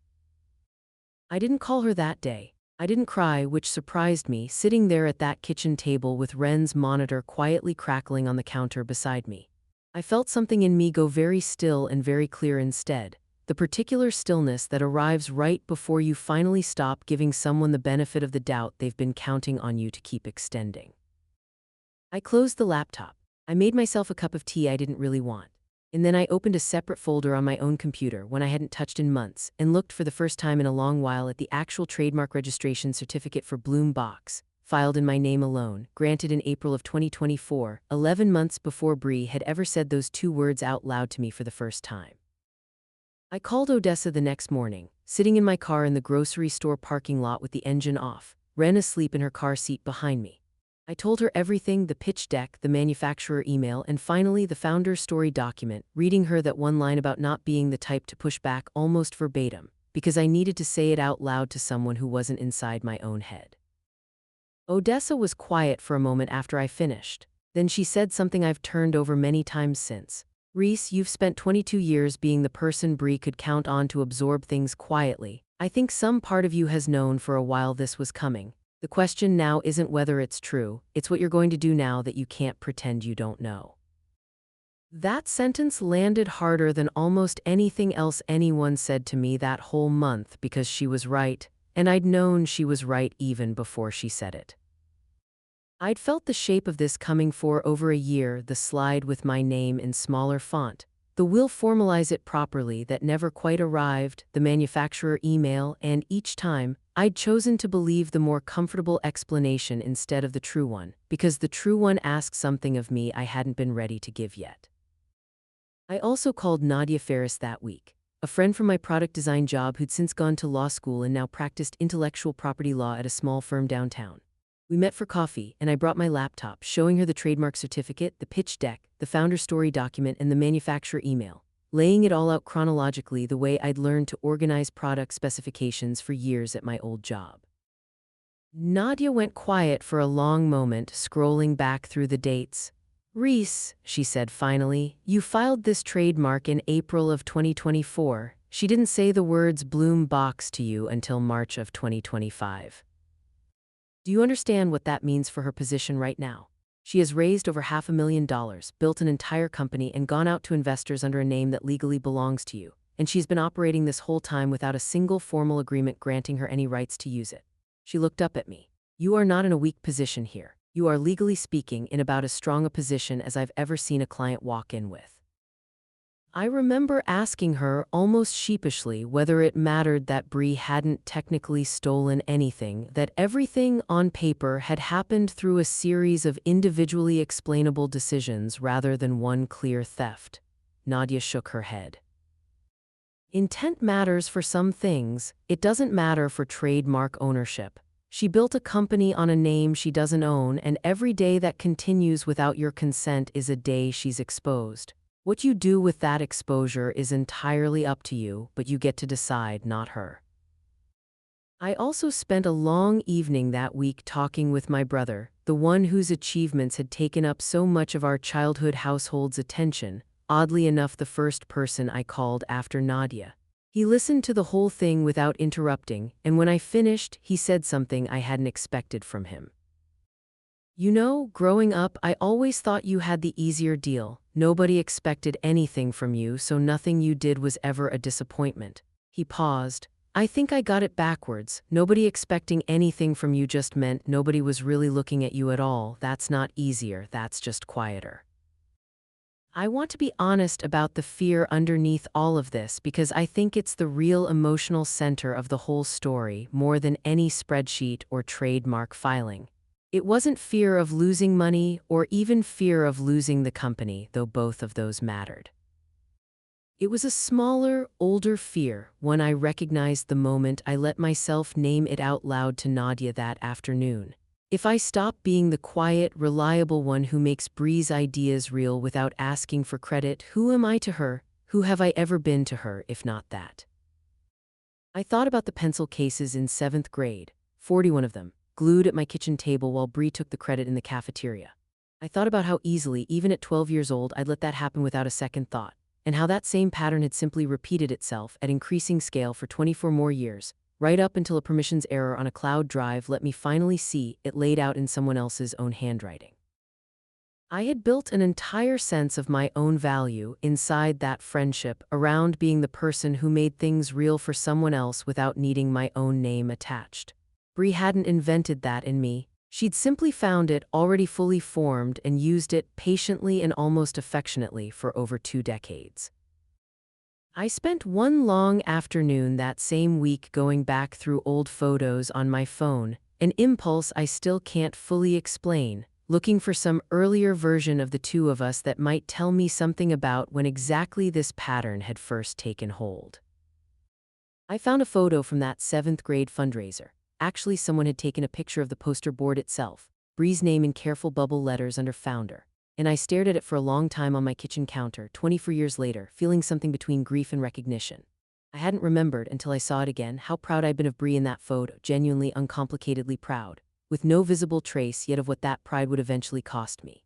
Speaker 1: I didn't call her that day. I didn't cry, which surprised me, sitting there at that kitchen table with Ren's monitor quietly crackling on the counter beside me. I felt something in me go very still and very clear instead, the particular stillness that arrives right before you finally stop giving someone the benefit of the doubt they've been counting on you to keep extending. I closed the laptop. I made myself a cup of tea I didn't really want. And then I opened a separate folder on my own computer, one I hadn't touched in months, and looked for the first time in a long while at the actual trademark registration certificate for Bloom Box, filed in my name alone, granted in April of 2024, 11 months before Bree had ever said those 2 words out loud to me for the first time. I called Odessa the next morning, sitting in my car in the grocery store parking lot with the engine off, Ren asleep in her car seat behind me. I told her everything, the pitch deck, the manufacturer email, and finally the founder's story document, reading her that one line about not being the type to push back almost verbatim, because I needed to say it out loud to someone who wasn't inside my own head. Odessa was quiet for a moment after I finished. Then she said something I've turned over many times since. Reese, you've spent 22 years being the person Bree could count on to absorb things quietly. I think some part of you has known for a while this was coming. The question now isn't whether it's true, it's what you're going to do now that you can't pretend you don't know. That sentence landed harder than almost anything else anyone said to me that whole month because she was right, and I'd known she was right even before she said it. I'd felt the shape of this coming for over a year, the slide with my name in smaller font, the "we'll formalize it properly" that never quite arrived, the manufacturer email, and each time, I'd chosen to believe the more comfortable explanation instead of the true one, because the true one asked something of me I hadn't been ready to give yet. I also called Nadia Ferris that week, a friend from my product design job who'd since gone to law school and now practiced intellectual property law at a small firm downtown. We met for coffee, and I brought my laptop, showing her the trademark certificate, the pitch deck, the founder story document, and the manufacturer email, laying it all out chronologically the way I'd learned to organize product specifications for years at my old job. Nadia went quiet for a long moment, scrolling back through the dates. "Reese," she said finally, "you filed this trademark in April of 2024. She didn't say the words Bloom Box to you until March of 2025. Do you understand what that means for her position right now? She has raised over $500,000, built an entire company, and gone out to investors under a name that legally belongs to you, and she's been operating this whole time without a single formal agreement granting her any rights to use it." She looked up at me. "You are not in a weak position here. You are, legally speaking, in about as strong a position as I've ever seen a client walk in with." I remember asking her, almost sheepishly, whether it mattered that Bree hadn't technically stolen anything, that everything on paper had happened through a series of individually explainable decisions rather than one clear theft. Nadia shook her head. "Intent matters for some things. It doesn't matter for trademark ownership. She built a company on a name she doesn't own, and every day that continues without your consent is a day she's exposed. What you do with that exposure is entirely up to you, but you get to decide, not her." I also spent a long evening that week talking with my brother, the one whose achievements had taken up so much of our childhood household's attention, oddly enough the first person I called after Nadia. He listened to the whole thing without interrupting, and when I finished, he said something I hadn't expected from him. "You know, growing up, I always thought you had the easier deal. Nobody expected anything from you, so nothing you did was ever a disappointment." He paused. "I think I got it backwards. Nobody expecting anything from you just meant nobody was really looking at you at all. That's not easier, that's just quieter." I want to be honest about the fear underneath all of this because I think it's the real emotional center of the whole story more than any spreadsheet or trademark filing. It wasn't fear of losing money or even fear of losing the company, though both of those mattered. It was a smaller, older fear, one I recognized the moment I let myself name it out loud to Nadia that afternoon. If I stop being the quiet, reliable one who makes Bree's ideas real without asking for credit, who am I to her? Who have I ever been to her, if not that? I thought about the pencil cases in 7th grade, 41 of them, glued at my kitchen table while Bree took the credit in the cafeteria. I thought about how easily, even at 12 years old, I'd let that happen without a second thought, and how that same pattern had simply repeated itself at increasing scale for 24 more years, right up until a permissions error on a cloud drive let me finally see it laid out in someone else's own handwriting. I had built an entire sense of my own value inside that friendship around being the person who made things real for someone else without needing my own name attached. Bree hadn't invented that in me. She'd simply found it already fully formed and used it patiently and almost affectionately for over 2 decades. I spent one long afternoon that same week going back through old photos on my phone, an impulse I still can't fully explain, looking for some earlier version of the two of us that might tell me something about when exactly this pattern had first taken hold. I found a photo from that 7th grade fundraiser. Actually, someone had taken a picture of the poster board itself, Bree's name in careful bubble letters under founder. And I stared at it for a long time on my kitchen counter, 24 years later, feeling something between grief and recognition. I hadn't remembered until I saw it again how proud I'd been of Bree in that photo, genuinely, uncomplicatedly proud, with no visible trace yet of what that pride would eventually cost me.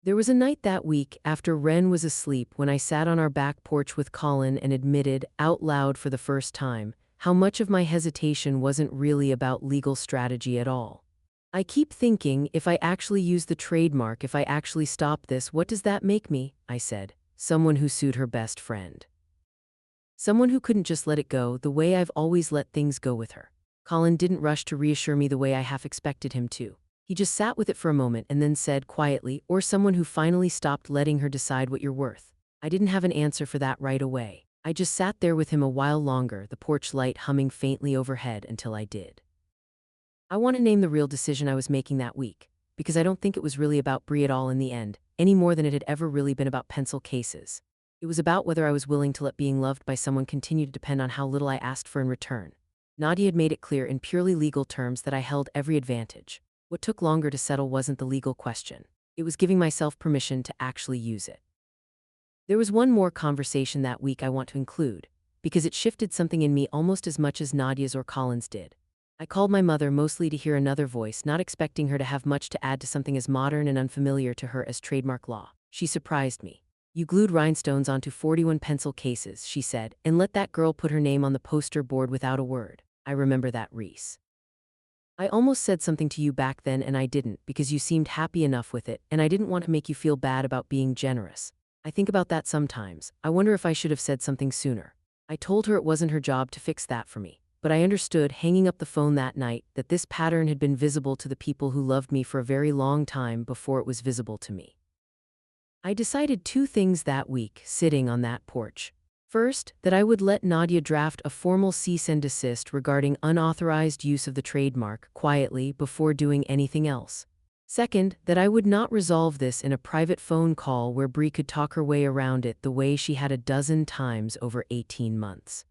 Speaker 1: There was a night that week, after Ren was asleep, when I sat on our back porch with Colin and admitted, out loud for the first time, how much of my hesitation wasn't really about legal strategy at all. I keep thinking, if I actually use the trademark, if I actually stop this, what does that make me? I said. Someone who sued her best friend. Someone who couldn't just let it go the way I've always let things go with her. Colin didn't rush to reassure me the way I half expected him to. He just sat with it for a moment and then said quietly, or someone who finally stopped letting her decide what you're worth. I didn't have an answer for that right away. I just sat there with him a while longer, the porch light humming faintly overhead, until I did. I want to name the real decision I was making that week, because I don't think it was really about Bree at all in the end, any more than it had ever really been about pencil cases. It was about whether I was willing to let being loved by someone continue to depend on how little I asked for in return. Nadia had made it clear in purely legal terms that I held every advantage. What took longer to settle wasn't the legal question. It was giving myself permission to actually use it. There was one more conversation that week I want to include, because it shifted something in me almost as much as Nadia's or Colin's did. I called my mother mostly to hear another voice, not expecting her to have much to add to something as modern and unfamiliar to her as trademark law. She surprised me. "You glued rhinestones onto 41 pencil cases," she said, "and let that girl put her name on the poster board without a word." I remember that, Reese. "I almost said something to you back then and I didn't because you seemed happy enough with it and I didn't want to make you feel bad about being generous. I think about that sometimes. I wonder if I should have said something sooner." I told her it wasn't her job to fix that for me, but I understood, hanging up the phone that night, that this pattern had been visible to the people who loved me for a very long time before it was visible to me. I decided two things that week, sitting on that porch. First, that I would let Nadia draft a formal cease and desist regarding unauthorized use of the trademark quietly before doing anything else. Second, that I would not resolve this in a private phone call where Bree could talk her way around it the way she had a dozen times over 18 months.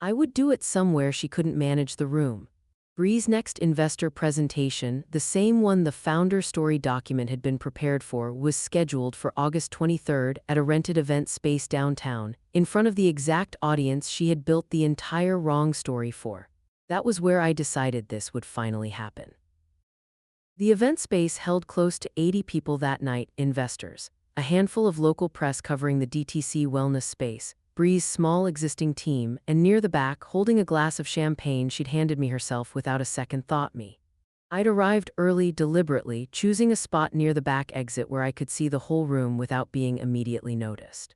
Speaker 1: I would do it somewhere she couldn't manage the room. Bree's next investor presentation, the same one the founder story document had been prepared for, was scheduled for August 23rd at a rented event space downtown, in front of the exact audience she had built the entire wrong story for. That was where I decided this would finally happen. The event space held close to 80 people that night, investors, a handful of local press covering the DTC wellness space, Bree's small existing team, and near the back, holding a glass of champagne she'd handed me herself without a second thought, me. I'd arrived early deliberately, choosing a spot near the back exit where I could see the whole room without being immediately noticed.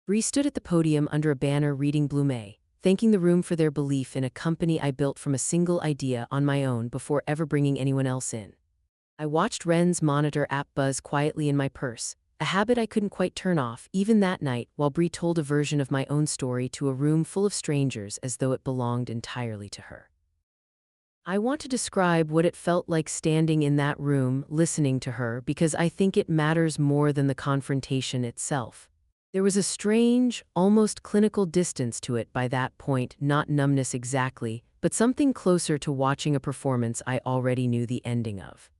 Speaker 1: Bree stood at the podium under a banner reading Blume, thanking the room for their belief in a company I built from a single idea on my own before ever bringing anyone else in. I watched Ren's monitor app buzz quietly in my purse, a habit I couldn't quite turn off even that night, while Bree told a version of my own story to a room full of strangers as though it belonged entirely to her. I want to describe what it felt like standing in that room, listening to her, because I think it matters more than the confrontation itself. There was a strange, almost clinical distance to it by that point, not numbness exactly, but something closer to watching a performance I already knew the ending of.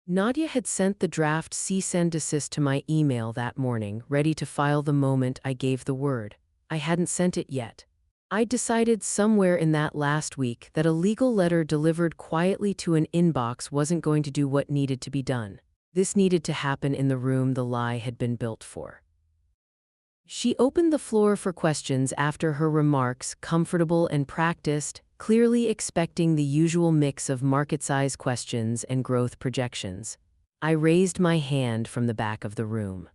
Speaker 1: Nadia had sent the draft cease and desist to my email that morning, ready to file the moment I gave the word. I hadn't sent it yet. I'd decided somewhere in that last week that a legal letter delivered quietly to an inbox wasn't going to do what needed to be done. This needed to happen in the room the lie had been built for. She opened the floor for questions after her remarks, comfortable and practiced, clearly expecting the usual mix of market-size questions and growth projections. I raised my hand from the back of the room.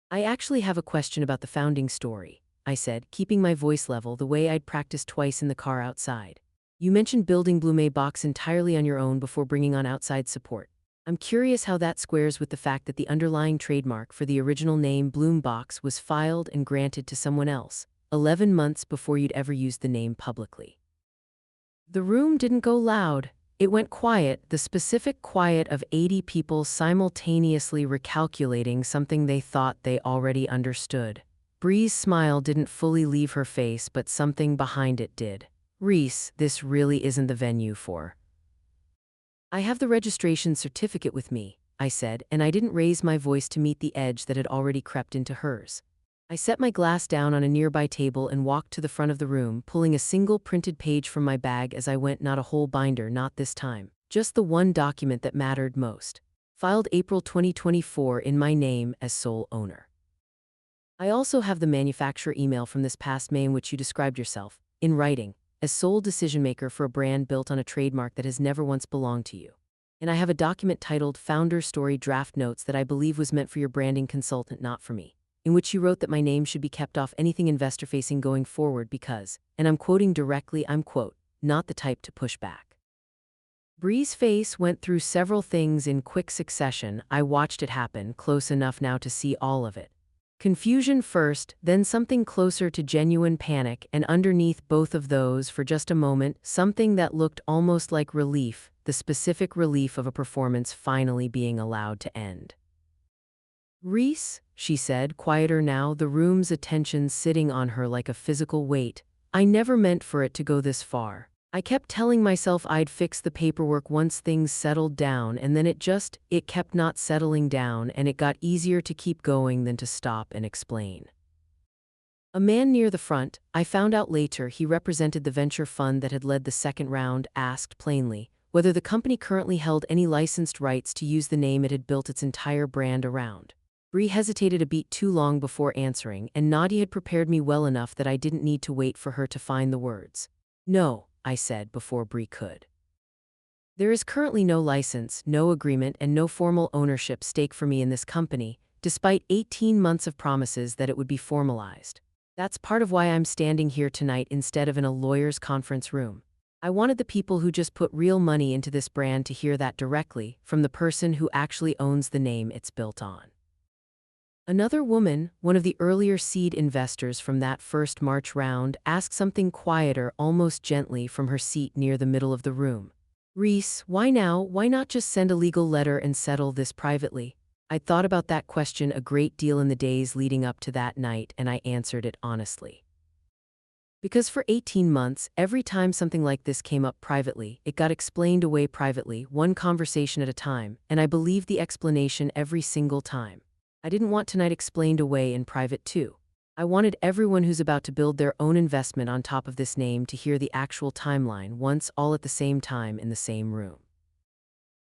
Speaker 1: "I actually have a question about the founding story," I said, keeping my voice level the way I'd practiced twice in the car outside. "You mentioned building Blume Box entirely on your own before bringing on outside support. I'm curious how that squares with the fact that the underlying trademark for the original name Bloom Box was filed and granted to someone else, 11 months before you'd ever used the name publicly." The room didn't go loud. It went quiet, the specific quiet of 80 people simultaneously recalculating something they thought they already understood. Bree's smile didn't fully leave her face, but something behind it did. "Reese, this really isn't the venue for." "I have the registration certificate with me," I said, and I didn't raise my voice to meet the edge that had already crept into hers. I set my glass down on a nearby table and walked to the front of the room, pulling a single printed page from my bag as I went, not a whole binder, not this time. Just the one document that mattered most. Filed April 2024 in my name as sole owner. "I also have the manufacturer email from this past May in which you described yourself, in writing, as sole decision-maker for a brand built on a trademark that has never once belonged to you. And I have a document titled Founder Story Draft Notes that I believe was meant for your branding consultant, not for me, in which you wrote that my name should be kept off anything investor-facing going forward because," and I'm quoting directly, I'm quote, "not the type to push back." Bree's face went through several things in quick succession. I watched it happen, close enough now to see all of it. Confusion first, then something closer to genuine panic, and underneath both of those, for just a moment, something that looked almost like relief, the specific relief of a performance finally being allowed to end. Reese, she said, quieter now, the room's attention sitting on her like a physical weight. I never meant for it to go this far. I kept telling myself I'd fix the paperwork once things settled down, and then it kept not settling down, and it got easier to keep going than to stop and explain. A man near the front, I found out later he represented the venture fund that had led the second round, asked plainly whether the company currently held any licensed rights to use the name it had built its entire brand around. Bree hesitated a beat too long before answering, and Nadia had prepared me well enough that I didn't need to wait for her to find the words. No, I said before Bree could. There is currently no license, no agreement, and no formal ownership stake for me in this company, despite 18 months of promises that it would be formalized. That's part of why I'm standing here tonight instead of in a lawyer's conference room. I wanted the people who just put real money into this brand to hear that directly from the person who actually owns the name it's built on. Another woman, one of the earlier seed investors from that first March round, asked something quieter, almost gently, from her seat near the middle of the room. Reese, why now? Why not just send a legal letter and settle this privately? I'd thought about that question a great deal in the days leading up to that night, and I answered it honestly. Because for 18 months, every time something like this came up privately, it got explained away privately, one conversation at a time, and I believed the explanation every single time. I didn't want tonight explained away in private too. I wanted everyone who's about to build their own investment on top of this name to hear the actual timeline once, all at the same time in the same room.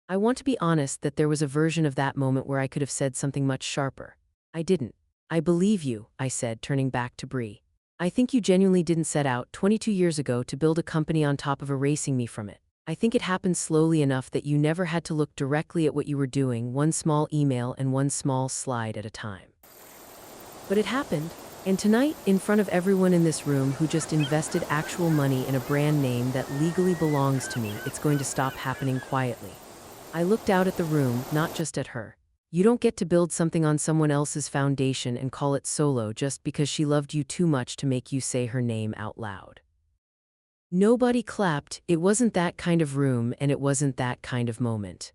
Speaker 1: I want to be honest that there was a version of that moment where I could have said something much sharper. I didn't. I believe you, I said, turning back to Bree. I think you genuinely didn't set out 22 years ago to build a company on top of erasing me from it. I think it happened slowly enough that you never had to look directly at what you were doing, one small email and one small slide at a time. But it happened, and tonight, in front of everyone in this room who just invested actual money in a brand name that legally belongs to me, it's going to stop happening quietly. I looked out at the room, not just at her. You don't get to build something on someone else's foundation and call it solo just because she loved you too much to make you say her name out loud. Nobody clapped. It wasn't that kind of room, and it wasn't that kind of moment.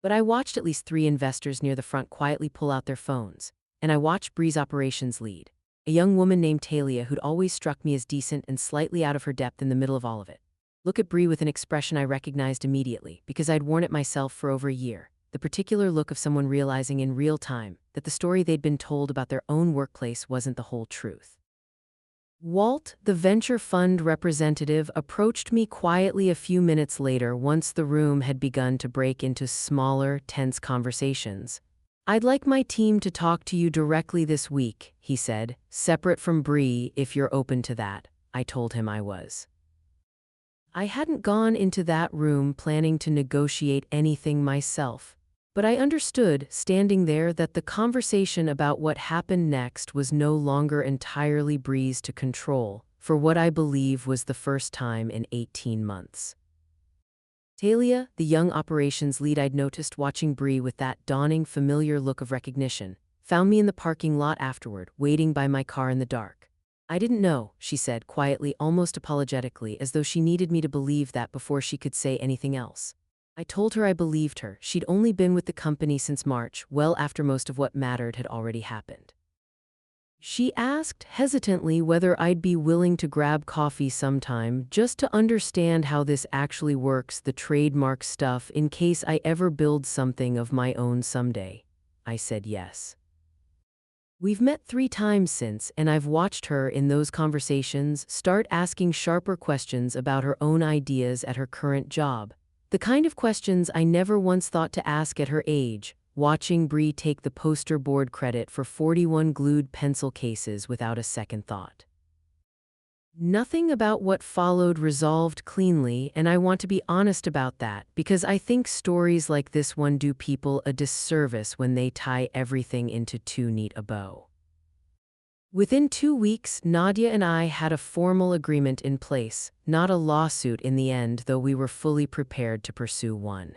Speaker 1: But I watched at least 3 investors near the front quietly pull out their phones, and I watched Bree's operations lead, a young woman named Talia who'd always struck me as decent and slightly out of her depth in the middle of all of it. Look at Bree with an expression I recognized immediately, because I'd worn it myself for over a year, the particular look of someone realizing in real time that the story they'd been told about their own workplace wasn't the whole truth. Walt, the venture fund representative, approached me quietly a few minutes later once the room had begun to break into smaller, tense conversations. I'd like my team to talk to you directly this week, he said, separate from Bree, if you're open to that. I told him I was. I hadn't gone into that room planning to negotiate anything myself. But I understood, standing there, that the conversation about what happened next was no longer entirely Bree's to control, for what I believe was the first time in 18 months. Talia, the young operations lead I'd noticed watching Bree with that dawning familiar look of recognition, found me in the parking lot afterward, waiting by my car in the dark. I didn't know, she said quietly, almost apologetically, as though she needed me to believe that before she could say anything else. I told her I believed her. She'd only been with the company since March, well after most of what mattered had already happened. She asked hesitantly whether I'd be willing to grab coffee sometime just to understand how this actually works, the trademark stuff, in case I ever build something of my own someday. I said yes. We've met 3 times since, and I've watched her in those conversations start asking sharper questions about her own ideas at her current job. The kind of questions I never once thought to ask at her age, watching Bree take the poster board credit for 41 glued pencil cases without a second thought. Nothing about what followed resolved cleanly, and I want to be honest about that, because I think stories like this one do people a disservice when they tie everything into too neat a bow. Within 2 weeks, Nadia and I had a formal agreement in place, not a lawsuit in the end, though we were fully prepared to pursue one.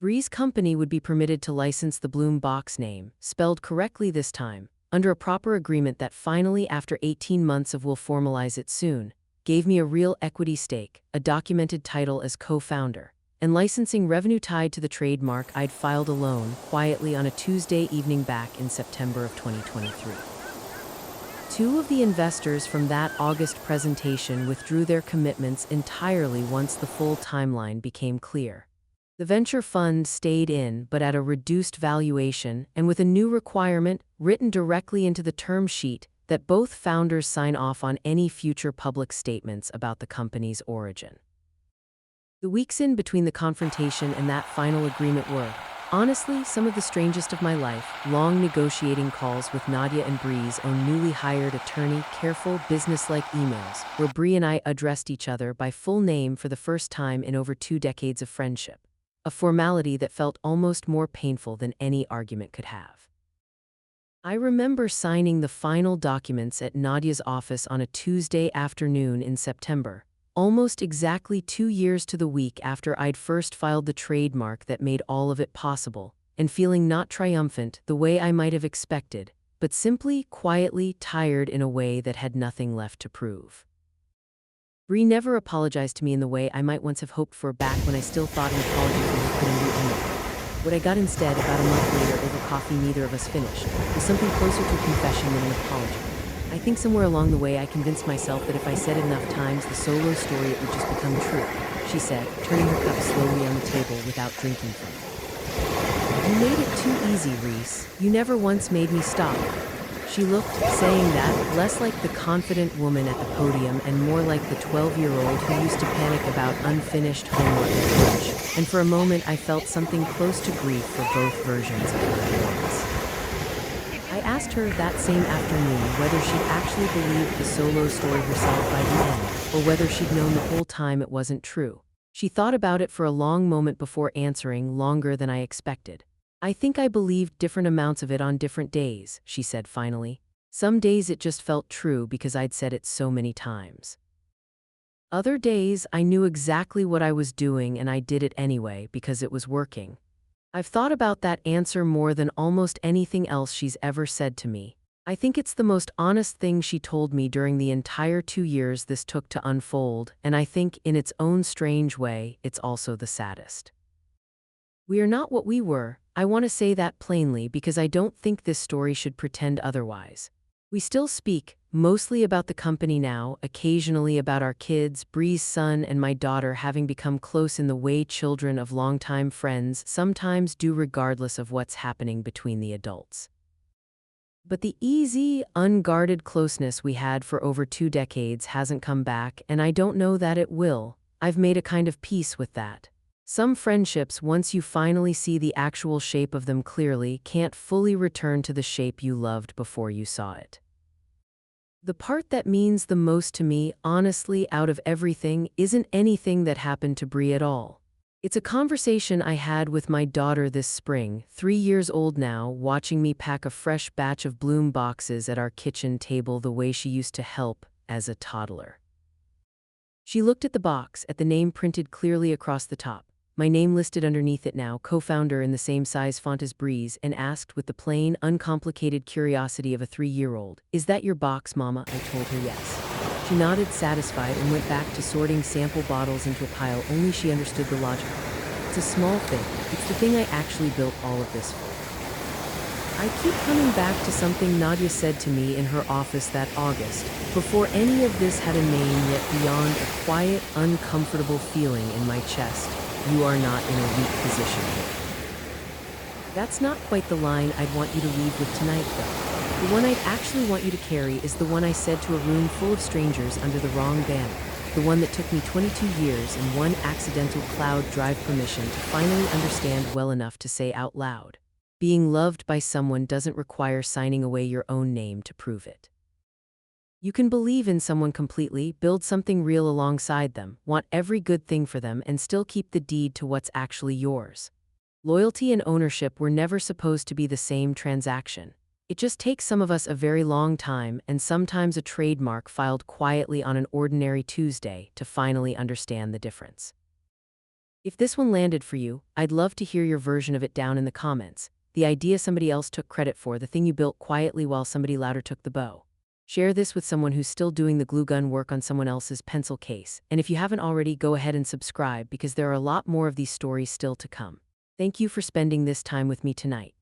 Speaker 1: Bree's company would be permitted to license the Bloom Box name, spelled correctly this time, under a proper agreement that finally, after 18 months of "we'll formalize it soon," gave me a real equity stake, a documented title as co-founder, and licensing revenue tied to the trademark I'd filed alone, quietly on a Tuesday evening back in September of 2023. Two of the investors from that August presentation withdrew their commitments entirely once the full timeline became clear. The venture fund stayed in, but at a reduced valuation and with a new requirement written directly into the term sheet that both founders sign off on any future public statements about the company's origin. The weeks in between the confrontation and that final agreement were, honestly, some of the strangest of my life. Long negotiating calls with Nadia and Bree's own newly hired attorney, careful, businesslike emails, where Bree and I addressed each other by full name for the first time in over 2 decades of friendship, a formality that felt almost more painful than any argument could have. I remember signing the final documents at Nadia's office on a Tuesday afternoon in September, almost exactly 2 years to the week after I'd first filed the trademark that made all of it possible, and feeling not triumphant the way I might have expected, but simply, quietly tired in a way that had nothing left to prove. Bree never apologized to me in the way I might once have hoped for back when I still thought an apology from her couldn't do anything. What I got instead, about a month later over coffee neither of us finished, was something closer to a confession than an apology. I think somewhere along the way I convinced myself that if I said it enough times the solo story it would just become true, she said, turning her cup slowly on the table without drinking from it. You made it too easy, Reese. You never once made me stop. She looked, saying that, less like the confident woman at the podium and more like the 12-year-old who used to panic about unfinished homework at lunch, and for a moment I felt something close to grief for both versions of her at once. I asked her that same afternoon whether she'd actually believed the solo story herself by the end, or whether she'd known the whole time it wasn't true. She thought about it for a long moment before answering, longer than I expected. I think I believed different amounts of it on different days, she said finally. Some days it just felt true because I'd said it so many times. Other days I knew exactly what I was doing and I did it anyway because it was working. I've thought about that answer more than almost anything else she's ever said to me. I think it's the most honest thing she told me during the entire 2 years this took to unfold, and I think, in its own strange way, it's also the saddest. We are not what we were. I want to say that plainly because I don't think this story should pretend otherwise. We still speak, mostly about the company now, occasionally about our kids, Bree's son and my daughter having become close in the way children of longtime friends sometimes do regardless of what's happening between the adults. But the easy, unguarded closeness we had for over 2 decades hasn't come back, and I don't know that it will. I've made a kind of peace with that. Some friendships, once you finally see the actual shape of them clearly, can't fully return to the shape you loved before you saw it. The part that means the most to me, honestly, out of everything, isn't anything that happened to Bree at all. It's a conversation I had with my daughter this spring, 3 years old now, watching me pack a fresh batch of Bloom boxes at our kitchen table the way she used to help as a toddler. She looked at the box, at the name printed clearly across the top, my name listed underneath it now, co-founder in the same size font as Bree's, and asked with the plain, uncomplicated curiosity of a 3-year-old, "Is that your box, Mama?" I told her yes. She nodded satisfied and went back to sorting sample bottles into a pile only she understood the logic of. It's a small thing. It's the thing I actually built all of this for. I keep coming back to something Nadia said to me in her office that August, before any of this had a name yet beyond a quiet, uncomfortable feeling in my chest. You are not in a weak position. That's not quite the line I'd want you to leave with tonight, though. The one I'd actually want you to carry is the one I said to a room full of strangers under the wrong banner. The one that took me 22 years and one accidental cloud drive permission to finally understand well enough to say out loud. Being loved by someone doesn't require signing away your own name to prove it. You can believe in someone completely, build something real alongside them, want every good thing for them, and still keep the deed to what's actually yours. Loyalty and ownership were never supposed to be the same transaction. It just takes some of us a very long time, and sometimes a trademark filed quietly on an ordinary Tuesday, to finally understand the difference. If this one landed for you, I'd love to hear your version of it down in the comments. The idea somebody else took credit for, the thing you built quietly while somebody louder took the bow. Share this with someone who's still doing the glue gun work on someone else's pencil case. And if you haven't already, go ahead and subscribe because there are a lot more of these stories still to come. Thank you for spending this time with me tonight.